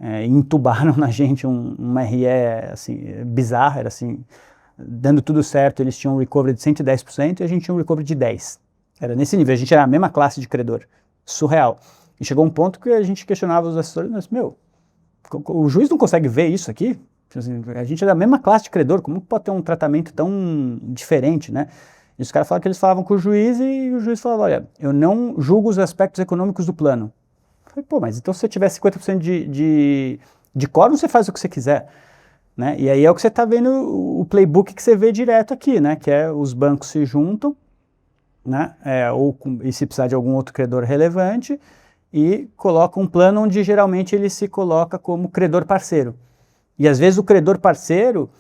e entubaram na gente uma RE assim, bizarra, era assim, dando tudo certo, eles tinham um recovery de 110% e a gente tinha um recovery de 10%. Era nesse nível, a gente era a mesma classe de credor, surreal. E chegou um ponto que a gente questionava os assessores, mas, o juiz não consegue ver isso aqui? Assim, a gente é da mesma classe de credor, como pode ter um tratamento tão diferente, né? E os caras falaram que eles falavam com o juiz e o juiz falava, olha, eu não julgo os aspectos econômicos do plano. Eu falei, mas então se você tiver 50% de quórum, você faz o que você quiser. Né? E aí é o que você está vendo, o playbook que você vê direto aqui, né? Que é os bancos se juntam, né? E se precisar de algum outro credor relevante, e coloca um plano onde geralmente ele se coloca como credor parceiro. E às vezes o credor parceiro,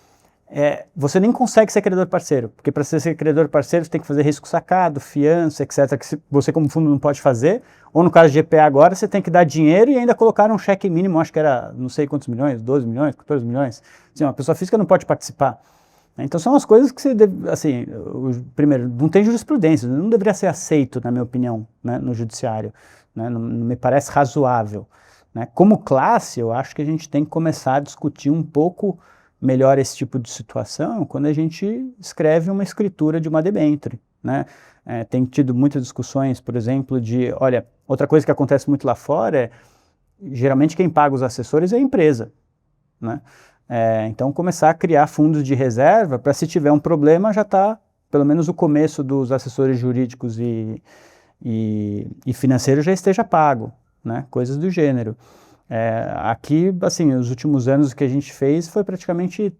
você nem consegue ser credor parceiro, porque para ser credor parceiro você tem que fazer risco sacado, fiança, etc., que você como fundo não pode fazer, ou no caso de GPA agora, você tem que dar dinheiro e ainda colocar um cheque mínimo, acho que era não sei quantos milhões, 12 milhões, 14 milhões, assim, uma pessoa física não pode participar. Então são as coisas que você deve, assim, primeiro, não tem jurisprudência, não deveria ser aceito, na minha opinião, né, no judiciário, né, não me parece razoável. Né. Como classe, eu acho que a gente tem que começar a discutir um pouco melhor esse tipo de situação quando a gente escreve uma escritura de uma debênture, né. Tem tido muitas discussões, por exemplo, olha, outra coisa que acontece muito lá fora geralmente quem paga os assessores é a empresa, né. Então começar a criar fundos de reserva para se tiver um problema já está, pelo menos o começo dos assessores jurídicos e financeiros já esteja pago, né? Coisas do gênero. Aqui, assim, os últimos anos o que a gente fez foi praticamente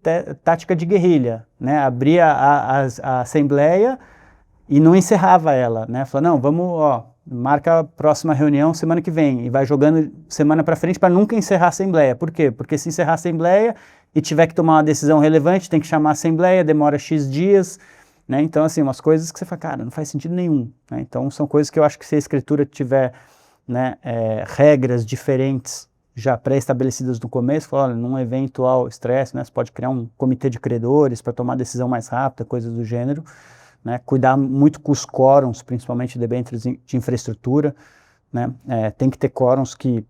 tática de guerrilha, né? Abria a assembleia e não encerrava ela, né? Falou, não, vamos, marca a próxima reunião semana que vem e vai jogando semana para frente para nunca encerrar a assembleia. Por quê? Porque se encerrar a assembleia e tiver que tomar uma decisão relevante, tem que chamar a assembleia, demora X dias, né? Então, assim, umas coisas que você fala, cara, não faz sentido nenhum, né? Então, são coisas que eu acho que se a escritura tiver, né, regras diferentes já pré-estabelecidas no começo, fala, olha, num eventual estresse, né, você pode criar um comitê de credores para tomar decisão mais rápida, coisas do gênero, né, cuidar muito com os quórums, principalmente debêntures de infraestrutura, né, tem que ter quórums que,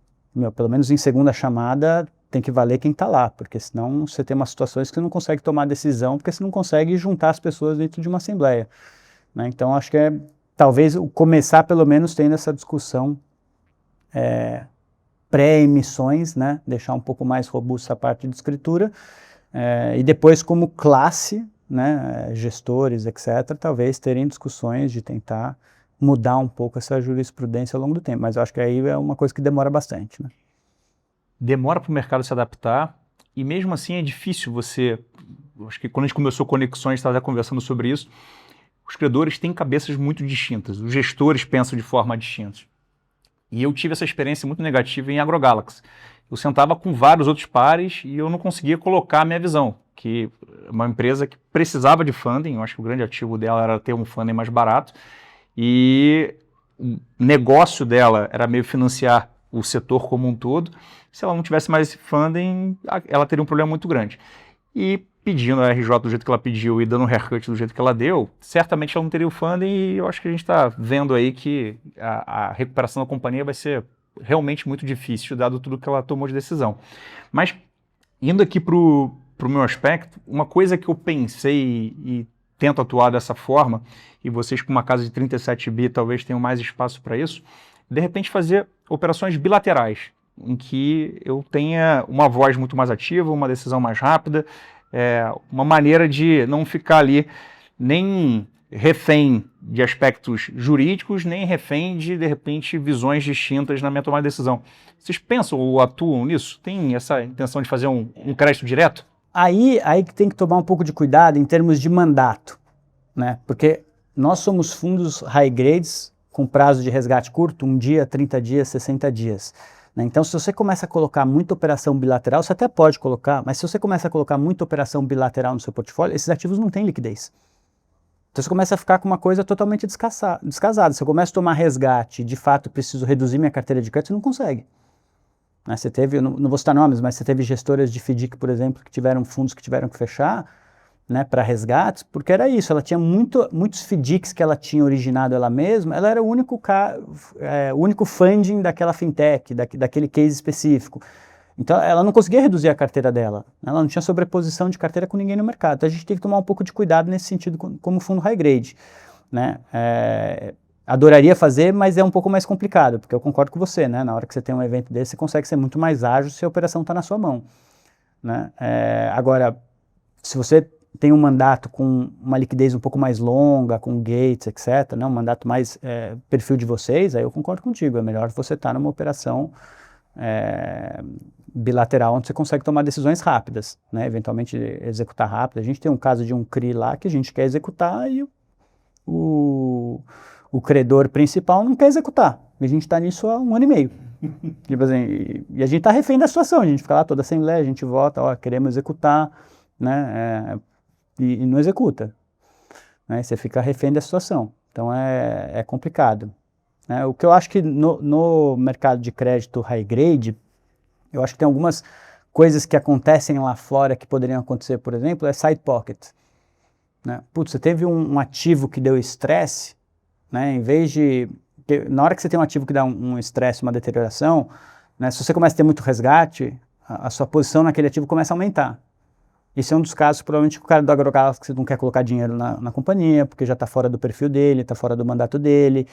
pelo menos em segunda chamada, tem que valer quem está lá, porque senão você tem umas situações que você não consegue tomar decisão, porque você não consegue juntar as pessoas dentro de uma assembleia, né. Então acho que talvez começar pelo menos tendo essa discussão pré-emissões, né, deixar um pouco mais robusta a parte de escritura, e depois como classe, né, gestores, etc., talvez terem discussões de tentar mudar um pouco essa jurisprudência ao longo do tempo, mas eu acho que aí é uma coisa que demora bastante, né. Demora para o mercado se adaptar e mesmo assim é difícil acho que quando a gente começou Conexões, estava conversando sobre isso, os credores têm cabeças muito distintas, os gestores pensam de forma distinta. E eu tive essa experiência muito negativa em AgroGalaxy. Eu sentava com vários outros pares e eu não conseguia colocar a minha visão, que é uma empresa que precisava de funding, eu acho que o grande ativo dela era ter um funding mais barato, e o negócio dela era meio financiar o setor como um todo. Se ela não tivesse mais esse funding, ela teria um problema muito grande. E pedindo a RJ do jeito que ela pediu e dando um haircut do jeito que ela deu, certamente ela não teria o funding e eu acho que a gente está vendo aí que a recuperação da companhia vai ser realmente muito difícil, dado tudo que ela tomou de decisão. Mas, indo aqui para o meu aspecto, uma coisa que eu pensei e tento atuar dessa forma, e vocês com uma casa de 37 bi talvez tenham mais espaço para isso, de repente fazer operações bilaterais, em que eu tenha uma voz muito mais ativa, uma decisão mais rápida, uma maneira de não ficar ali nem refém de aspectos jurídicos, nem refém de repente, visões distintas na minha tomada de decisão. Vocês pensam ou atuam nisso? Tem essa intenção de fazer um crédito direto? Aí que tem que tomar um pouco de cuidado em termos de mandato, né? Porque nós somos fundos high grades com prazo de resgate curto, 1 dia, 30 dias, 60 dias. Então, se você começa a colocar muita operação bilateral, você até pode colocar, mas se você começa a colocar muita operação bilateral no seu portfólio, esses ativos não têm liquidez. Então, você começa a ficar com uma coisa totalmente descasada. Se eu começo a tomar resgate, de fato, preciso reduzir minha carteira de crédito, você não consegue. Você teve, eu não vou citar nomes, mas você teve gestoras de FDIC, por exemplo, que tiveram fundos que tiveram que fechar, né, para resgates, porque era isso, ela tinha muitos FDICs que ela tinha originado ela mesma, ela era o único funding daquela fintech, daquele case específico. Então ela não conseguia reduzir a carteira dela, ela não tinha sobreposição de carteira com ninguém no mercado. Então a gente tem que tomar um pouco de cuidado nesse sentido como fundo high grade, né? Adoraria fazer, mas é um pouco mais complicado, porque eu concordo com você, né? Na hora que você tem um evento desse, você consegue ser muito mais ágil se a operação está na sua mão, né? Agora, se você tem um mandato com uma liquidez um pouco mais longa, com gates, etc., né, um mandato mais perfil de vocês, aí eu concordo contigo, é melhor você estar numa operação bilateral, onde você consegue tomar decisões rápidas, né, eventualmente executar rápido. A gente tem um caso de um CRI lá que a gente quer executar e o credor principal não quer executar, E a gente está nisso há 1 ano e meio. Tipo assim, e a gente está refém da situação, a gente fica lá toda a assembleia, a gente vota, ó, queremos executar, né, e não executa, né, você fica refém da situação, então é complicado, né. O que eu acho que no mercado de crédito high grade, eu acho que tem algumas coisas que acontecem lá fora que poderiam acontecer, por exemplo, é side pocket, né, putz, você teve um ativo que deu estresse, né, em vez de na hora que você tem um ativo que dá um estresse, uma deterioração, né, se você começa a ter muito resgate, a sua posição naquele ativo começa a aumentar. Esse é um dos casos, provavelmente, que o cara do AgroGalaxy não quer colocar dinheiro na companhia, porque já está fora do perfil dele, está fora do mandato dele,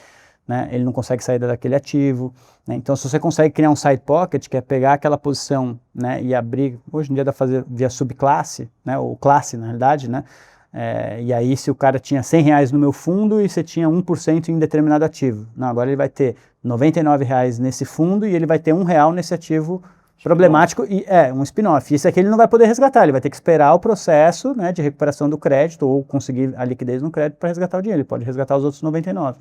né, ele não consegue sair daquele ativo, né. Então, se você consegue criar um side pocket, que é pegar aquela posição, né, e abrir, hoje em dia dá para fazer via subclasse, né, ou classe, na realidade, né. E aí, se o cara tinha R$100 no meu fundo e você tinha 1% em determinado ativo. Não, agora ele vai ter R$99 nesse fundo e ele vai ter R$1 nesse ativo problemático, e um spin-off. E esse aqui ele não vai poder resgatar, ele vai ter que esperar o processo, né, de recuperação do crédito ou conseguir a liquidez no crédito para resgatar o dinheiro. Ele pode resgatar os outros 99.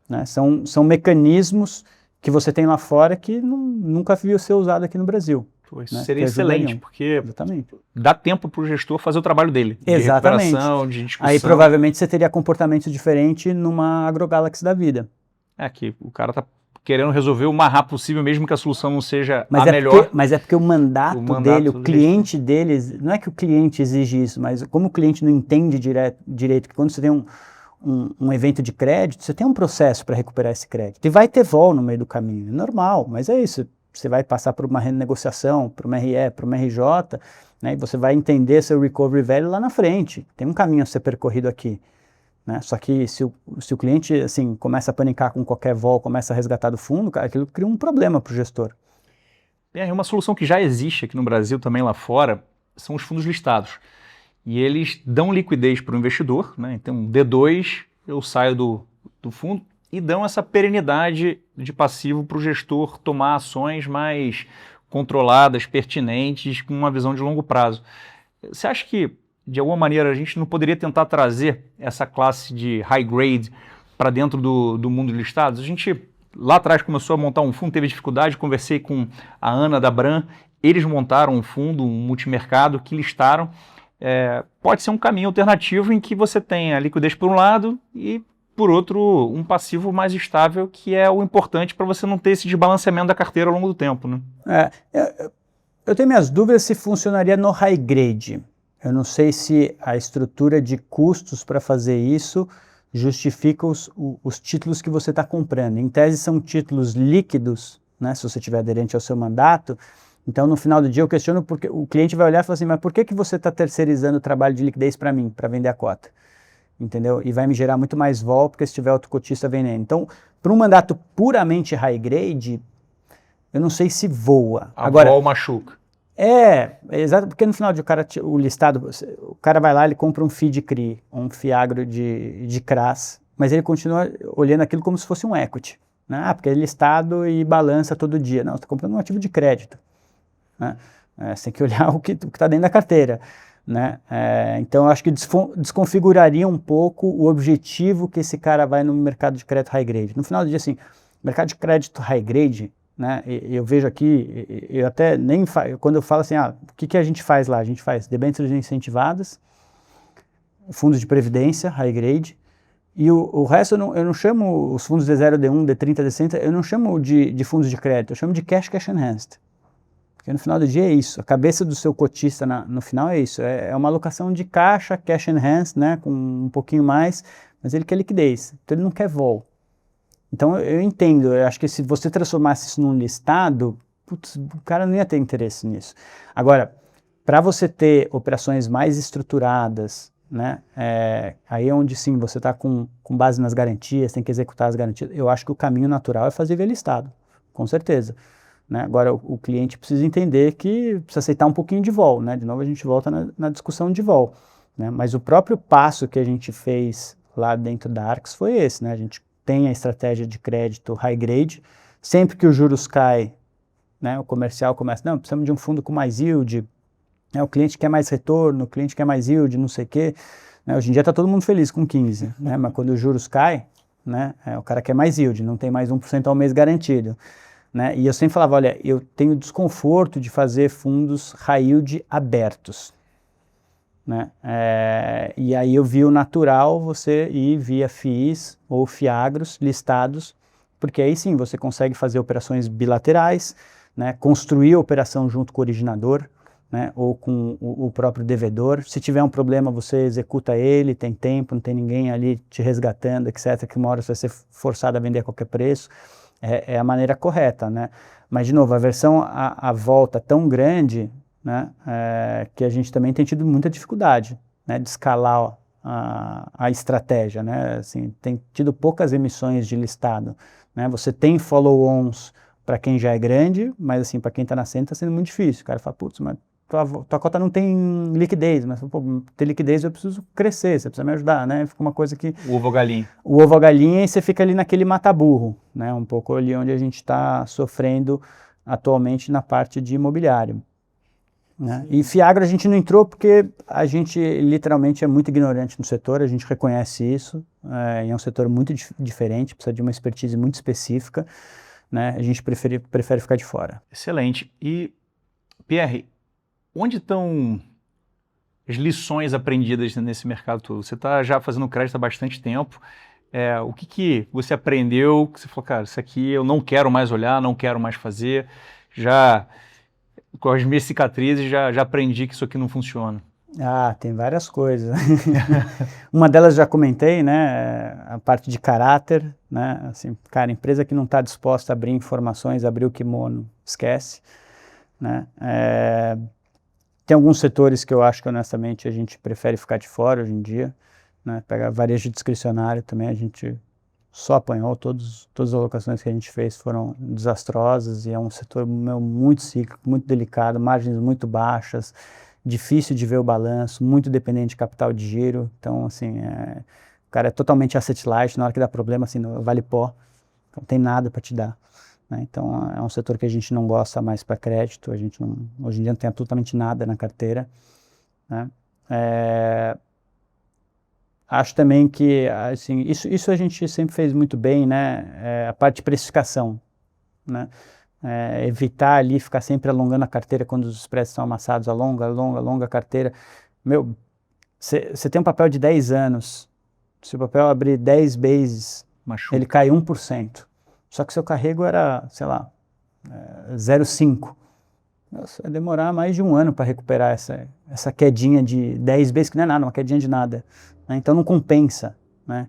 Né? São mecanismos que você tem lá fora que nunca viu ser usado aqui no Brasil. Isso, né? Seria excelente, porque exatamente, dá tempo para o gestor fazer o trabalho dele. Exatamente. De recuperação, de discussão. Aí provavelmente você teria comportamento diferente numa AgroGalaxy da vida. Que o cara está querendo resolver o mais rápido possível, mesmo que a solução não seja melhor. Mas é porque o mandato dele, o cliente deles, não é que o cliente exige isso, mas como o cliente não entende direito que quando você tem um evento de crédito, você tem um processo para recuperar esse crédito. E vai ter vol no meio do caminho, é normal, mas é isso. Você vai passar por uma renegociação, por uma RE, por uma RJ, né, e você vai entender seu recovery value lá na frente. Tem um caminho a ser percorrido aqui. Né? Só que se o cliente assim, começa a panicar com qualquer vol, começa a resgatar do fundo, aquilo cria um problema para o gestor. Uma solução que já existe aqui no Brasil, também lá fora, são os fundos listados. E eles dão liquidez para o investidor, né? Então D2, eu saio do fundo, e dão essa perenidade de passivo para o gestor tomar ações mais controladas, pertinentes, com uma visão de longo prazo. Você acha que, de alguma maneira, a gente não poderia tentar trazer essa classe de high grade para dentro do mundo de listados? A gente, lá atrás, começou a montar um fundo, teve dificuldade, conversei com a Ana da Bram, eles montaram um fundo, um multimercado, que listaram. Pode ser um caminho alternativo em que você tenha liquidez por um lado e, por outro, um passivo mais estável, que é o importante para você não ter esse desbalanceamento da carteira ao longo do tempo, né? Eu tenho minhas dúvidas se funcionaria no high grade. Eu não sei se a estrutura de custos para fazer isso justifica os títulos que você está comprando. Em tese, são títulos líquidos, né, se você estiver aderente ao seu mandato. Então, no final do dia, eu questiono porque o cliente vai olhar e falar assim, mas por que você está terceirizando o trabalho de liquidez para mim, para vender a cota? Entendeu? E vai me gerar muito mais vol, porque se tiver outro cotista vendendo. Então, para um mandato puramente high grade, eu não sei se voa. Agora, vol machuca. Exato, porque no final o listado, o cara vai lá, ele compra um FII de CRI, um FIAGRO de CRAS, mas ele continua olhando aquilo como se fosse um equity. Né? Porque é listado e balança todo dia. Não, você está comprando um ativo de crédito. Né? Você tem que olhar o que está dentro da carteira. Né? Então, eu acho que desconfiguraria um pouco o objetivo que esse cara vai no mercado de crédito high grade. No final do dia, assim, mercado de crédito high grade, né, eu vejo aqui, eu até nem quando eu falo assim, o que a gente faz lá? A gente faz debêntures incentivadas, fundos de previdência high grade, e o resto eu não chamo os fundos D0, D1, D30, D60, eu não chamo de fundos de crédito, eu chamo de cash enhanced. Porque no final do dia é isso, a cabeça do seu cotista no final é isso, é uma alocação de caixa, cash enhanced, né, com um pouquinho mais, mas ele quer liquidez, então ele não quer vol. Então eu entendo, eu acho que se você transformasse isso num listado, putz, o cara não ia ter interesse nisso. Agora, para você ter operações mais estruturadas, né, aí é onde sim, você está com base nas garantias, tem que executar as garantias, eu acho que o caminho natural é fazer via listado, com certeza. Né? Agora, o cliente precisa entender que precisa aceitar um pouquinho de vol, né? De novo a gente volta na discussão de vol. Né? Mas o próprio passo que a gente fez lá dentro da Arx foi esse, né? A gente tem a estratégia de crédito high grade, sempre que os juros caem, né, o comercial começa, não, precisamos de um fundo com mais yield, né, o cliente quer mais retorno, o cliente quer mais yield, não sei o quê. Né? Hoje em dia está todo mundo feliz com 15, né? Mas quando os juros caem, né? O cara quer mais yield, não tem mais 1% ao mês garantido, né? E eu sempre falava, olha, eu tenho desconforto de fazer fundos high yield abertos, né? E aí eu vi o natural você ir via FIIs ou FIAGROS listados, porque aí sim você consegue fazer operações bilaterais, né? Construir a operação junto com o originador, né? Ou com o próprio devedor. Se tiver um problema, você executa ele, tem tempo, não tem ninguém ali te resgatando, etc., que uma hora você vai ser forçado a vender a qualquer preço. É a maneira correta, né? Mas, de novo, a versão à volta tão grande, né, que a gente também tem tido muita dificuldade, né, de escalar a estratégia, né? Assim, tem tido poucas emissões de listado, né? Você tem follow-ons para quem já é grande, mas assim, para quem está nascendo está sendo muito difícil. O cara fala, putz, mas tua cota não tem liquidez, mas pô, ter liquidez eu preciso crescer, você precisa me ajudar, né? Fica uma coisa que... O ovo ou galinha. O ovo ou galinha, e você fica ali naquele mata-burro, né? Um pouco ali onde a gente está sofrendo atualmente na parte de imobiliário, né? E Fiagro a gente não entrou porque a gente literalmente é muito ignorante no setor, a gente reconhece isso, e é um setor muito diferente, precisa de uma expertise muito específica, né? A gente prefere ficar de fora. Excelente. E, Pierre, onde estão as lições aprendidas nesse mercado todo? Você está já fazendo crédito há bastante tempo. O que você aprendeu que você falou, cara, isso aqui eu não quero mais olhar, não quero mais fazer, já com as minhas cicatrizes já aprendi que isso aqui não funciona? Tem várias coisas. Uma delas já comentei, né, a parte de caráter, né, assim, cara, empresa que não está disposta a abrir informações, abrir o kimono, esquece, né. Tem alguns setores que eu acho que honestamente a gente prefere ficar de fora hoje em dia, né, pegar varejo discricionário também, a gente só apanhou, todas as alocações que a gente fez foram desastrosas e é um setor muito cíclico, muito delicado, margens muito baixas, difícil de ver o balanço, muito dependente de capital de giro, então assim, o cara é totalmente asset light, na hora que dá problema, assim, vale pó, não tem nada para te dar, né? Então é um setor que a gente não gosta mais para crédito, a gente não, hoje em dia não tem absolutamente nada na carteira, né? Acho também que, assim, isso a gente sempre fez muito bem, né? A parte de precificação, né? Evitar ali, ficar sempre alongando a carteira quando os spreads estão amassados, alonga a carteira. Meu, você tem um papel de 10 anos, se o papel abrir 10 bases, Machuca. ele cai 1%. Só que seu carrego era, sei lá, 0,5%. Nossa, vai demorar mais de um ano para recuperar essa quedinha de 10 bases, que não é nada, uma quedinha de nada, né? Então não compensa, né?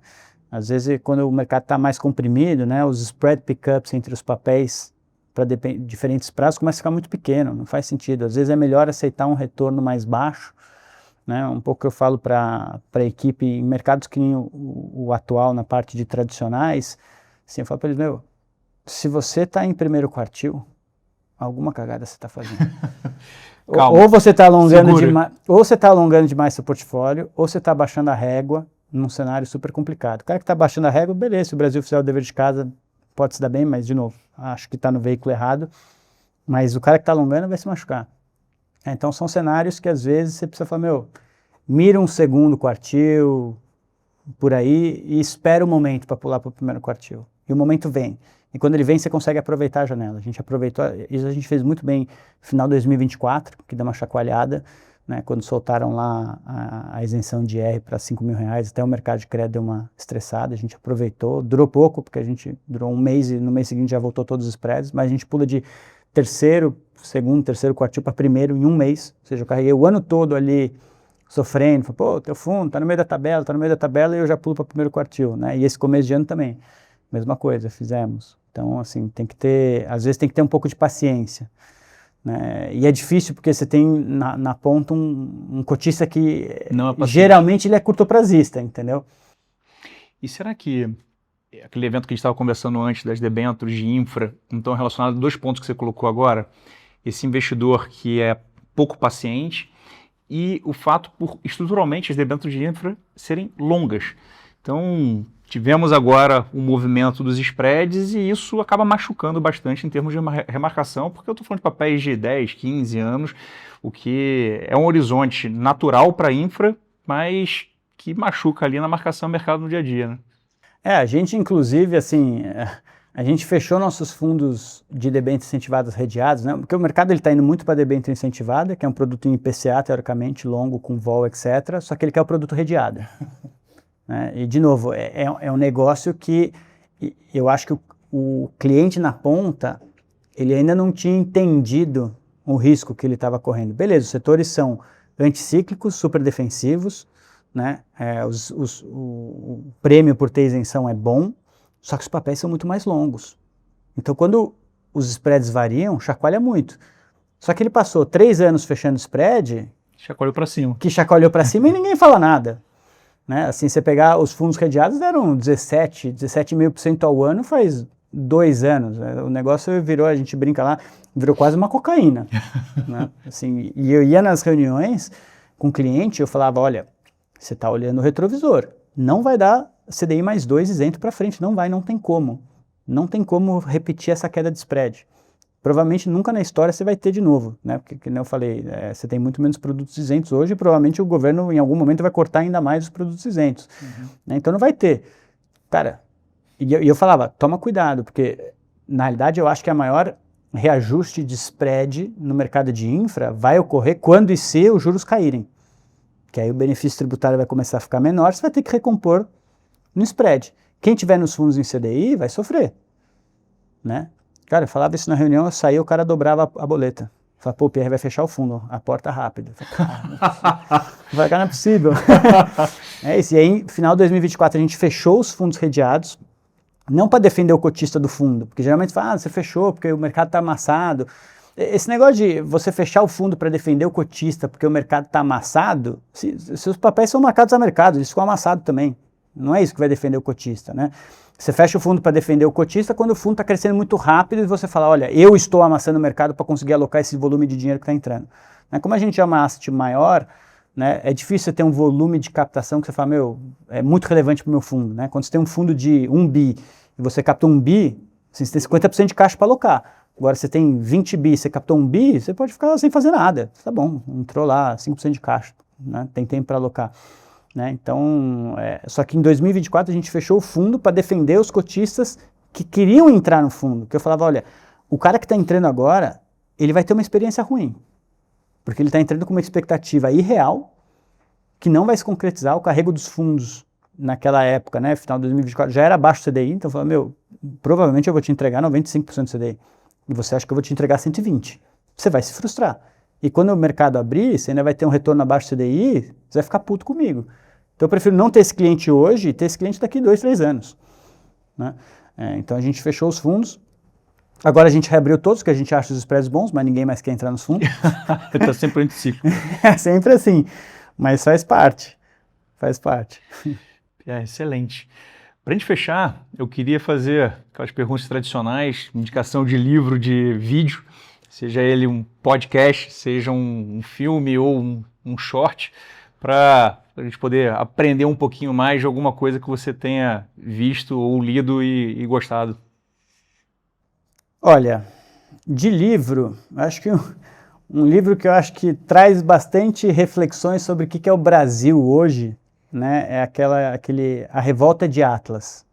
Às vezes, quando o mercado está mais comprimido, né, os spread pickups entre os papéis para diferentes prazos começa a ficar muito pequeno, não faz sentido. Às vezes é melhor aceitar um retorno mais baixo, né? Um pouco que eu falo para a equipe em mercados que nem o atual, na parte de tradicionais, assim, eu falo para eles, meu, se você está em primeiro quartil, alguma cagada você está fazendo. Ou você está alongando demais, ou você está alongando demais seu portfólio, ou você está baixando a régua num cenário super complicado. O cara que está baixando a régua, beleza, se o Brasil fizer o dever de casa, pode se dar bem, mas, de novo, acho que está no veículo errado. Mas o cara que está alongando vai se machucar. Então, são cenários que, às vezes, você precisa falar, meu, mira um segundo quartil, por aí, e espera o momento para pular para o primeiro quartil. E o momento vem. E quando ele vem, você consegue aproveitar a janela. A gente aproveitou, isso a gente fez muito bem no final de 2024, que deu uma chacoalhada, né, quando soltaram lá a isenção de IR para R$5.000, até o mercado de crédito deu uma estressada, a gente aproveitou, durou pouco, porque a gente durou um mês e no mês seguinte já voltou todos os spreads, mas a gente pula de segundo, terceiro quartil para primeiro em um mês, ou seja, eu carreguei o ano todo ali sofrendo, falei, pô, teu fundo tá no meio da tabela, e eu já pulo para o primeiro quartil, né, e esse começo de ano também, mesma coisa, fizemos. Então, assim, às vezes tem que ter um pouco de paciência, né? E é difícil porque você tem na ponta um cotista que geralmente ele é curtoprazista, entendeu? E será que aquele evento que a gente estava conversando antes das debêntures de infra, então relacionado a dois pontos que você colocou agora, esse investidor que é pouco paciente e o fato por estruturalmente as debêntures de infra serem longas. Então, tivemos agora o movimento dos spreads e isso acaba machucando bastante em termos de remarcação, porque eu estou falando de papéis de 10, 15 anos, o que é um horizonte natural para a infra, mas que machuca ali na marcação do mercado no dia a dia, né? A gente inclusive, assim, a gente fechou nossos fundos de debêntures incentivadas redeados, né? Porque o mercado está indo muito para debênture incentivada, que é um produto em IPCA, teoricamente, longo, com vol, etc., só que ele quer o produto redeado. Né? E, de novo, é um negócio que eu acho que o cliente na ponta, ele ainda não tinha entendido o risco que ele estava correndo. Beleza, os setores são anticíclicos, super defensivos, né? O prêmio por ter isenção é bom, só que os papéis são muito mais longos. Então, quando os spreads variam, chacoalha muito. Só que ele passou 3 anos fechando spread... Chacoalhou para cima. Que chacoalhou para cima e ninguém fala nada. Né? Assim, você pegar os fundos redeados, deram 17,5% ao ano faz 2 anos. O negócio virou, a gente brinca lá, virou quase uma cocaína. Né? Assim, e eu ia nas reuniões com o cliente, eu falava, olha, você está olhando o retrovisor, não vai dar CDI mais 2 isento para frente, não tem como. Não tem como repetir essa queda de spread. Provavelmente nunca na história você vai ter de novo, né? Porque, como eu falei, você tem muito menos produtos isentos hoje e provavelmente o governo em algum momento vai cortar ainda mais os produtos isentos. Né? Então não vai ter. Cara, e eu falava, toma cuidado, porque na realidade eu acho que a maior reajuste de spread no mercado de infra vai ocorrer quando e se os juros caírem. Que aí o benefício tributário vai começar a ficar menor, você vai ter que recompor no spread. Quem tiver nos fundos em CDI vai sofrer, né? Cara, eu falava isso na reunião, eu saía, o cara dobrava a boleta. Falei, pô, o Pierre vai fechar o fundo, a porta rápido. Falei, cara, não é possível. É isso, e aí, no final de 2024, a gente fechou os fundos redeados, não para defender o cotista do fundo, porque geralmente fala, você fechou porque o mercado está amassado. Esse negócio de você fechar o fundo para defender o cotista porque o mercado está amassado, se os papéis são marcados a mercado, eles ficam amassados também. Não é isso que vai defender o cotista, né? Você fecha o fundo para defender o cotista quando o fundo está crescendo muito rápido e você fala, olha, eu estou amassando o mercado para conseguir alocar esse volume de dinheiro que está entrando. Né? Como a gente é uma asset maior, né, é difícil você ter um volume de captação que você fala, meu, é muito relevante para o meu fundo. Né? Quando você tem um fundo de 1 bi e você captou 1 bi, assim, você tem 50% de caixa para alocar. Agora, você tem 20 bi, você captou 1 bi, você pode ficar sem fazer nada. Tá bom, entrou lá 5% de caixa, né? Tem tempo para alocar. Né? Então, só que em 2024 a gente fechou o fundo para defender os cotistas que queriam entrar no fundo. Que eu falava, olha, o cara que está entrando agora, ele vai ter uma experiência ruim. Porque ele está entrando com uma expectativa irreal, que não vai se concretizar. O carrego dos fundos naquela época, né, final de 2024, já era abaixo do CDI. Então eu falava, meu, provavelmente eu vou te entregar 95% do CDI. E você acha que eu vou te entregar 120%. Você vai se frustrar. E quando o mercado abrir, você ainda vai ter um retorno abaixo do CDI, você vai ficar puto comigo. Então eu prefiro não ter esse cliente hoje e ter esse cliente daqui 2, 3 anos. Né? Então a gente fechou os fundos. Agora a gente reabriu todos, porque a gente acha os spreads bons, mas ninguém mais quer entrar nos fundos. Está sempre anticiclo. É sempre assim, mas faz parte. Faz parte. Excelente. Para a gente fechar, eu queria fazer aquelas perguntas tradicionais, indicação de livro, de vídeo, seja ele um podcast, seja um filme ou um short, para a gente poder aprender um pouquinho mais de alguma coisa que você tenha visto ou lido e gostado. Olha, de livro, acho que um livro que eu acho que traz bastante reflexões sobre o que é o Brasil hoje, né, é A Revolta de Atlas,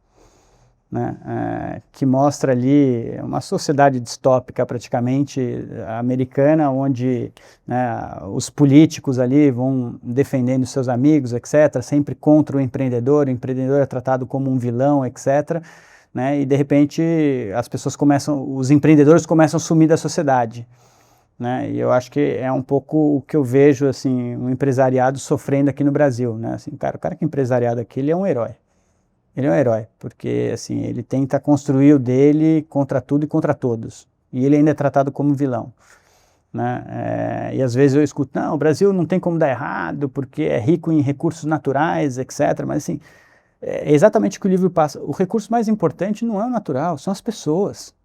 né, que mostra ali uma sociedade distópica praticamente americana, onde, né, os políticos ali vão defendendo seus amigos, etc., sempre contra o empreendedor é tratado como um vilão, etc., né, e de repente os empreendedores começam a sumir da sociedade. Né? E eu acho que é um pouco o que eu vejo, assim, um empresariado sofrendo aqui no Brasil, né? Assim, cara, o cara que é empresariado aqui, ele é um herói. Ele é um herói, porque, assim, ele tenta construir o dele contra tudo e contra todos. E ele ainda é tratado como vilão. Né? E às vezes eu escuto, não, o Brasil não tem como dar errado, porque é rico em recursos naturais, etc. Mas, assim, é exatamente o que o livro passa. O recurso mais importante não é o natural, são as pessoas.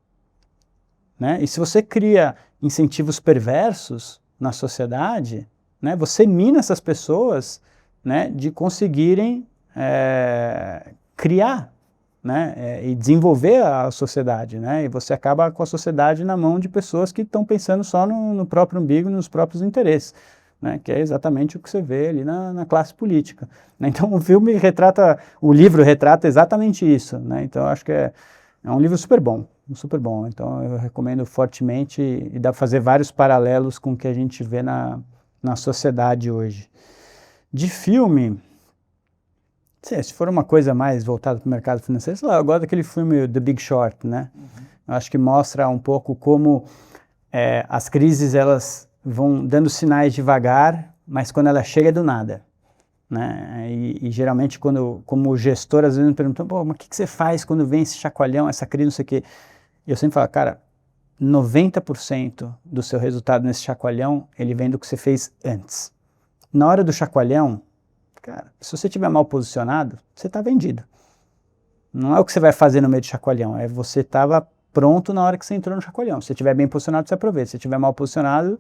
Né? E se você cria incentivos perversos na sociedade, né, você mina essas pessoas, né, de conseguirem criar, né, e desenvolver a sociedade. Né, e você acaba com a sociedade na mão de pessoas que estão pensando só no próprio umbigo, nos próprios interesses. né, que é exatamente o que você vê ali na classe política. Né? Então o livro retrata exatamente isso. Né? Então eu acho que é um livro super bom, super bom. Então eu recomendo fortemente e dá para fazer vários paralelos com o que a gente vê na sociedade hoje. De filme, se for uma coisa mais voltada para o mercado financeiro, sei lá, eu gosto daquele filme The Big Short, né? Eu acho que mostra um pouco como as crises elas vão dando sinais devagar, mas quando ela chega é do nada. Né? E geralmente, como gestor, às vezes me perguntam, pô, mas o que você faz quando vem esse chacoalhão, essa crise, não sei o quê? E eu sempre falo, cara, 90% do seu resultado nesse chacoalhão, ele vem do que você fez antes. Na hora do chacoalhão, cara, se você estiver mal posicionado, você está vendido. Não é o que você vai fazer no meio do chacoalhão, é você estava pronto na hora que você entrou no chacoalhão. Se você estiver bem posicionado, você aproveita. Se você estiver mal posicionado,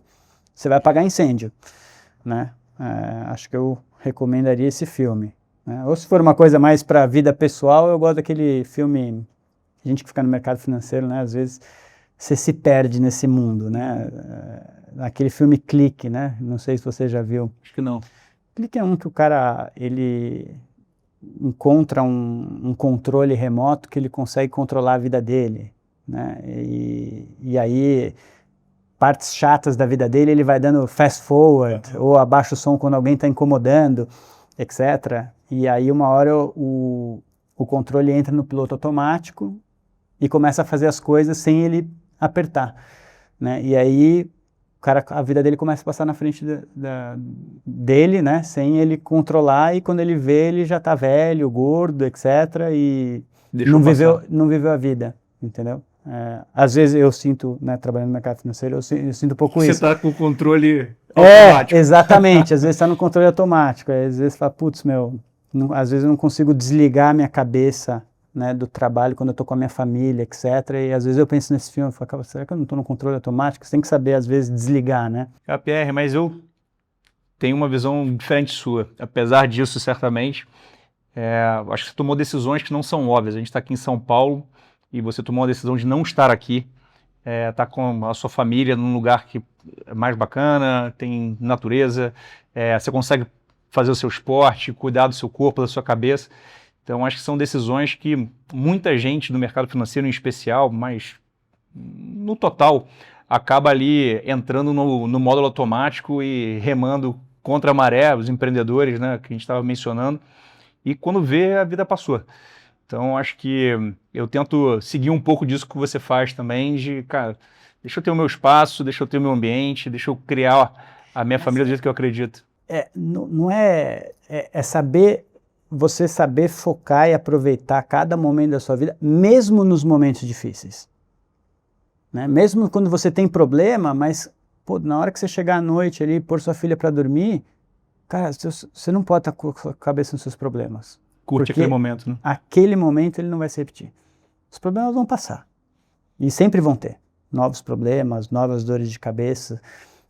você vai apagar incêndio. Né? Acho que eu recomendaria esse filme. Né? Ou se for uma coisa mais para a vida pessoal, eu gosto daquele filme, a gente que fica no mercado financeiro, né? Às vezes você se perde nesse mundo. Né? Aquele filme Clique, né? Não sei se você já viu. Acho que não. Clique é um que o cara, ele encontra um controle remoto que ele consegue controlar a vida dele. Né? E aí, partes chatas da vida dele, ele vai dando fast forward, ou abaixa o som quando alguém está incomodando, etc. E aí, uma hora, o controle entra no piloto automático e começa a fazer as coisas sem ele apertar. Né? E aí, a vida dele começa a passar na frente dele, né? Sem ele controlar, e quando ele vê, ele já está velho, gordo, etc. E não viveu a vida, entendeu? Às vezes eu sinto, né, trabalhando no mercado financeiro, eu sinto um pouco isso. Você está com o controle automático. Exatamente, às vezes está no controle automático, às vezes fala, putz, às vezes eu não consigo desligar a minha cabeça, né, do trabalho quando eu estou com a minha família, etc. E às vezes eu penso nesse filme, eu falo, será que eu não estou no controle automático? Você tem que saber, às vezes, desligar, né? Pierre, mas eu tenho uma visão diferente sua. Apesar disso, certamente, acho que você tomou decisões que não são óbvias. A gente está aqui em São Paulo, e você tomou a decisão de não estar aqui, tá com a sua família num lugar que é mais bacana, tem natureza, você consegue fazer o seu esporte, cuidar do seu corpo, da sua cabeça. Então, acho que são decisões que muita gente do mercado financeiro em especial, mas no total, acaba ali entrando no módulo automático e remando contra a maré, os empreendedores, né, que a gente estava mencionando, e quando vê, a vida passou. Então, acho que eu tento seguir um pouco disso que você faz também, de, cara, deixa eu ter o meu espaço, deixa eu ter o meu ambiente, deixa eu criar a minha família do jeito que eu acredito. Não é saber, você saber focar e aproveitar cada momento da sua vida, mesmo nos momentos difíceis. Né? Mesmo quando você tem problema, mas pô, na hora que você chegar à noite ali, pôr sua filha para dormir, cara, você não pode estar com a cabeça nos seus problemas. Curte aquele momento, né? Aquele momento ele não vai se repetir. Os problemas vão passar. E sempre vão ter. Novos problemas, novas dores de cabeça.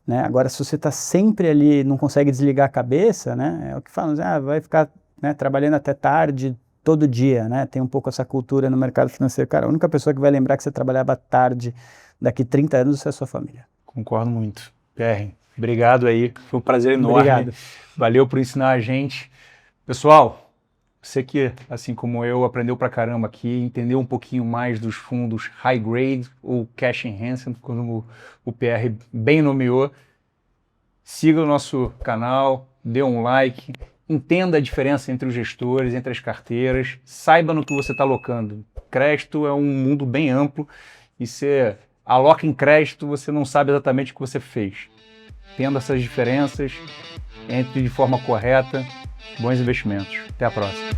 Né? Agora, se você está sempre ali, não consegue desligar a cabeça, né? É o que falam, vai ficar, né, trabalhando até tarde, todo dia. Né? Tem um pouco essa cultura no mercado financeiro. Cara, a única pessoa que vai lembrar que você trabalhava tarde daqui 30 anos é a sua família. Concordo muito. Pierre, obrigado aí. Foi um prazer enorme. Obrigado. Valeu por ensinar a gente. Pessoal, você que, assim como eu, aprendeu pra caramba aqui, entendeu um pouquinho mais dos fundos high grade ou cash enhanced, como o PR bem nomeou, siga o nosso canal, dê um like, entenda a diferença entre os gestores, entre as carteiras, saiba no que você está alocando. Crédito é um mundo bem amplo e você aloca em crédito, você não sabe exatamente o que você fez. Entenda essas diferenças, entre de forma correta. Bons investimentos. Até a próxima.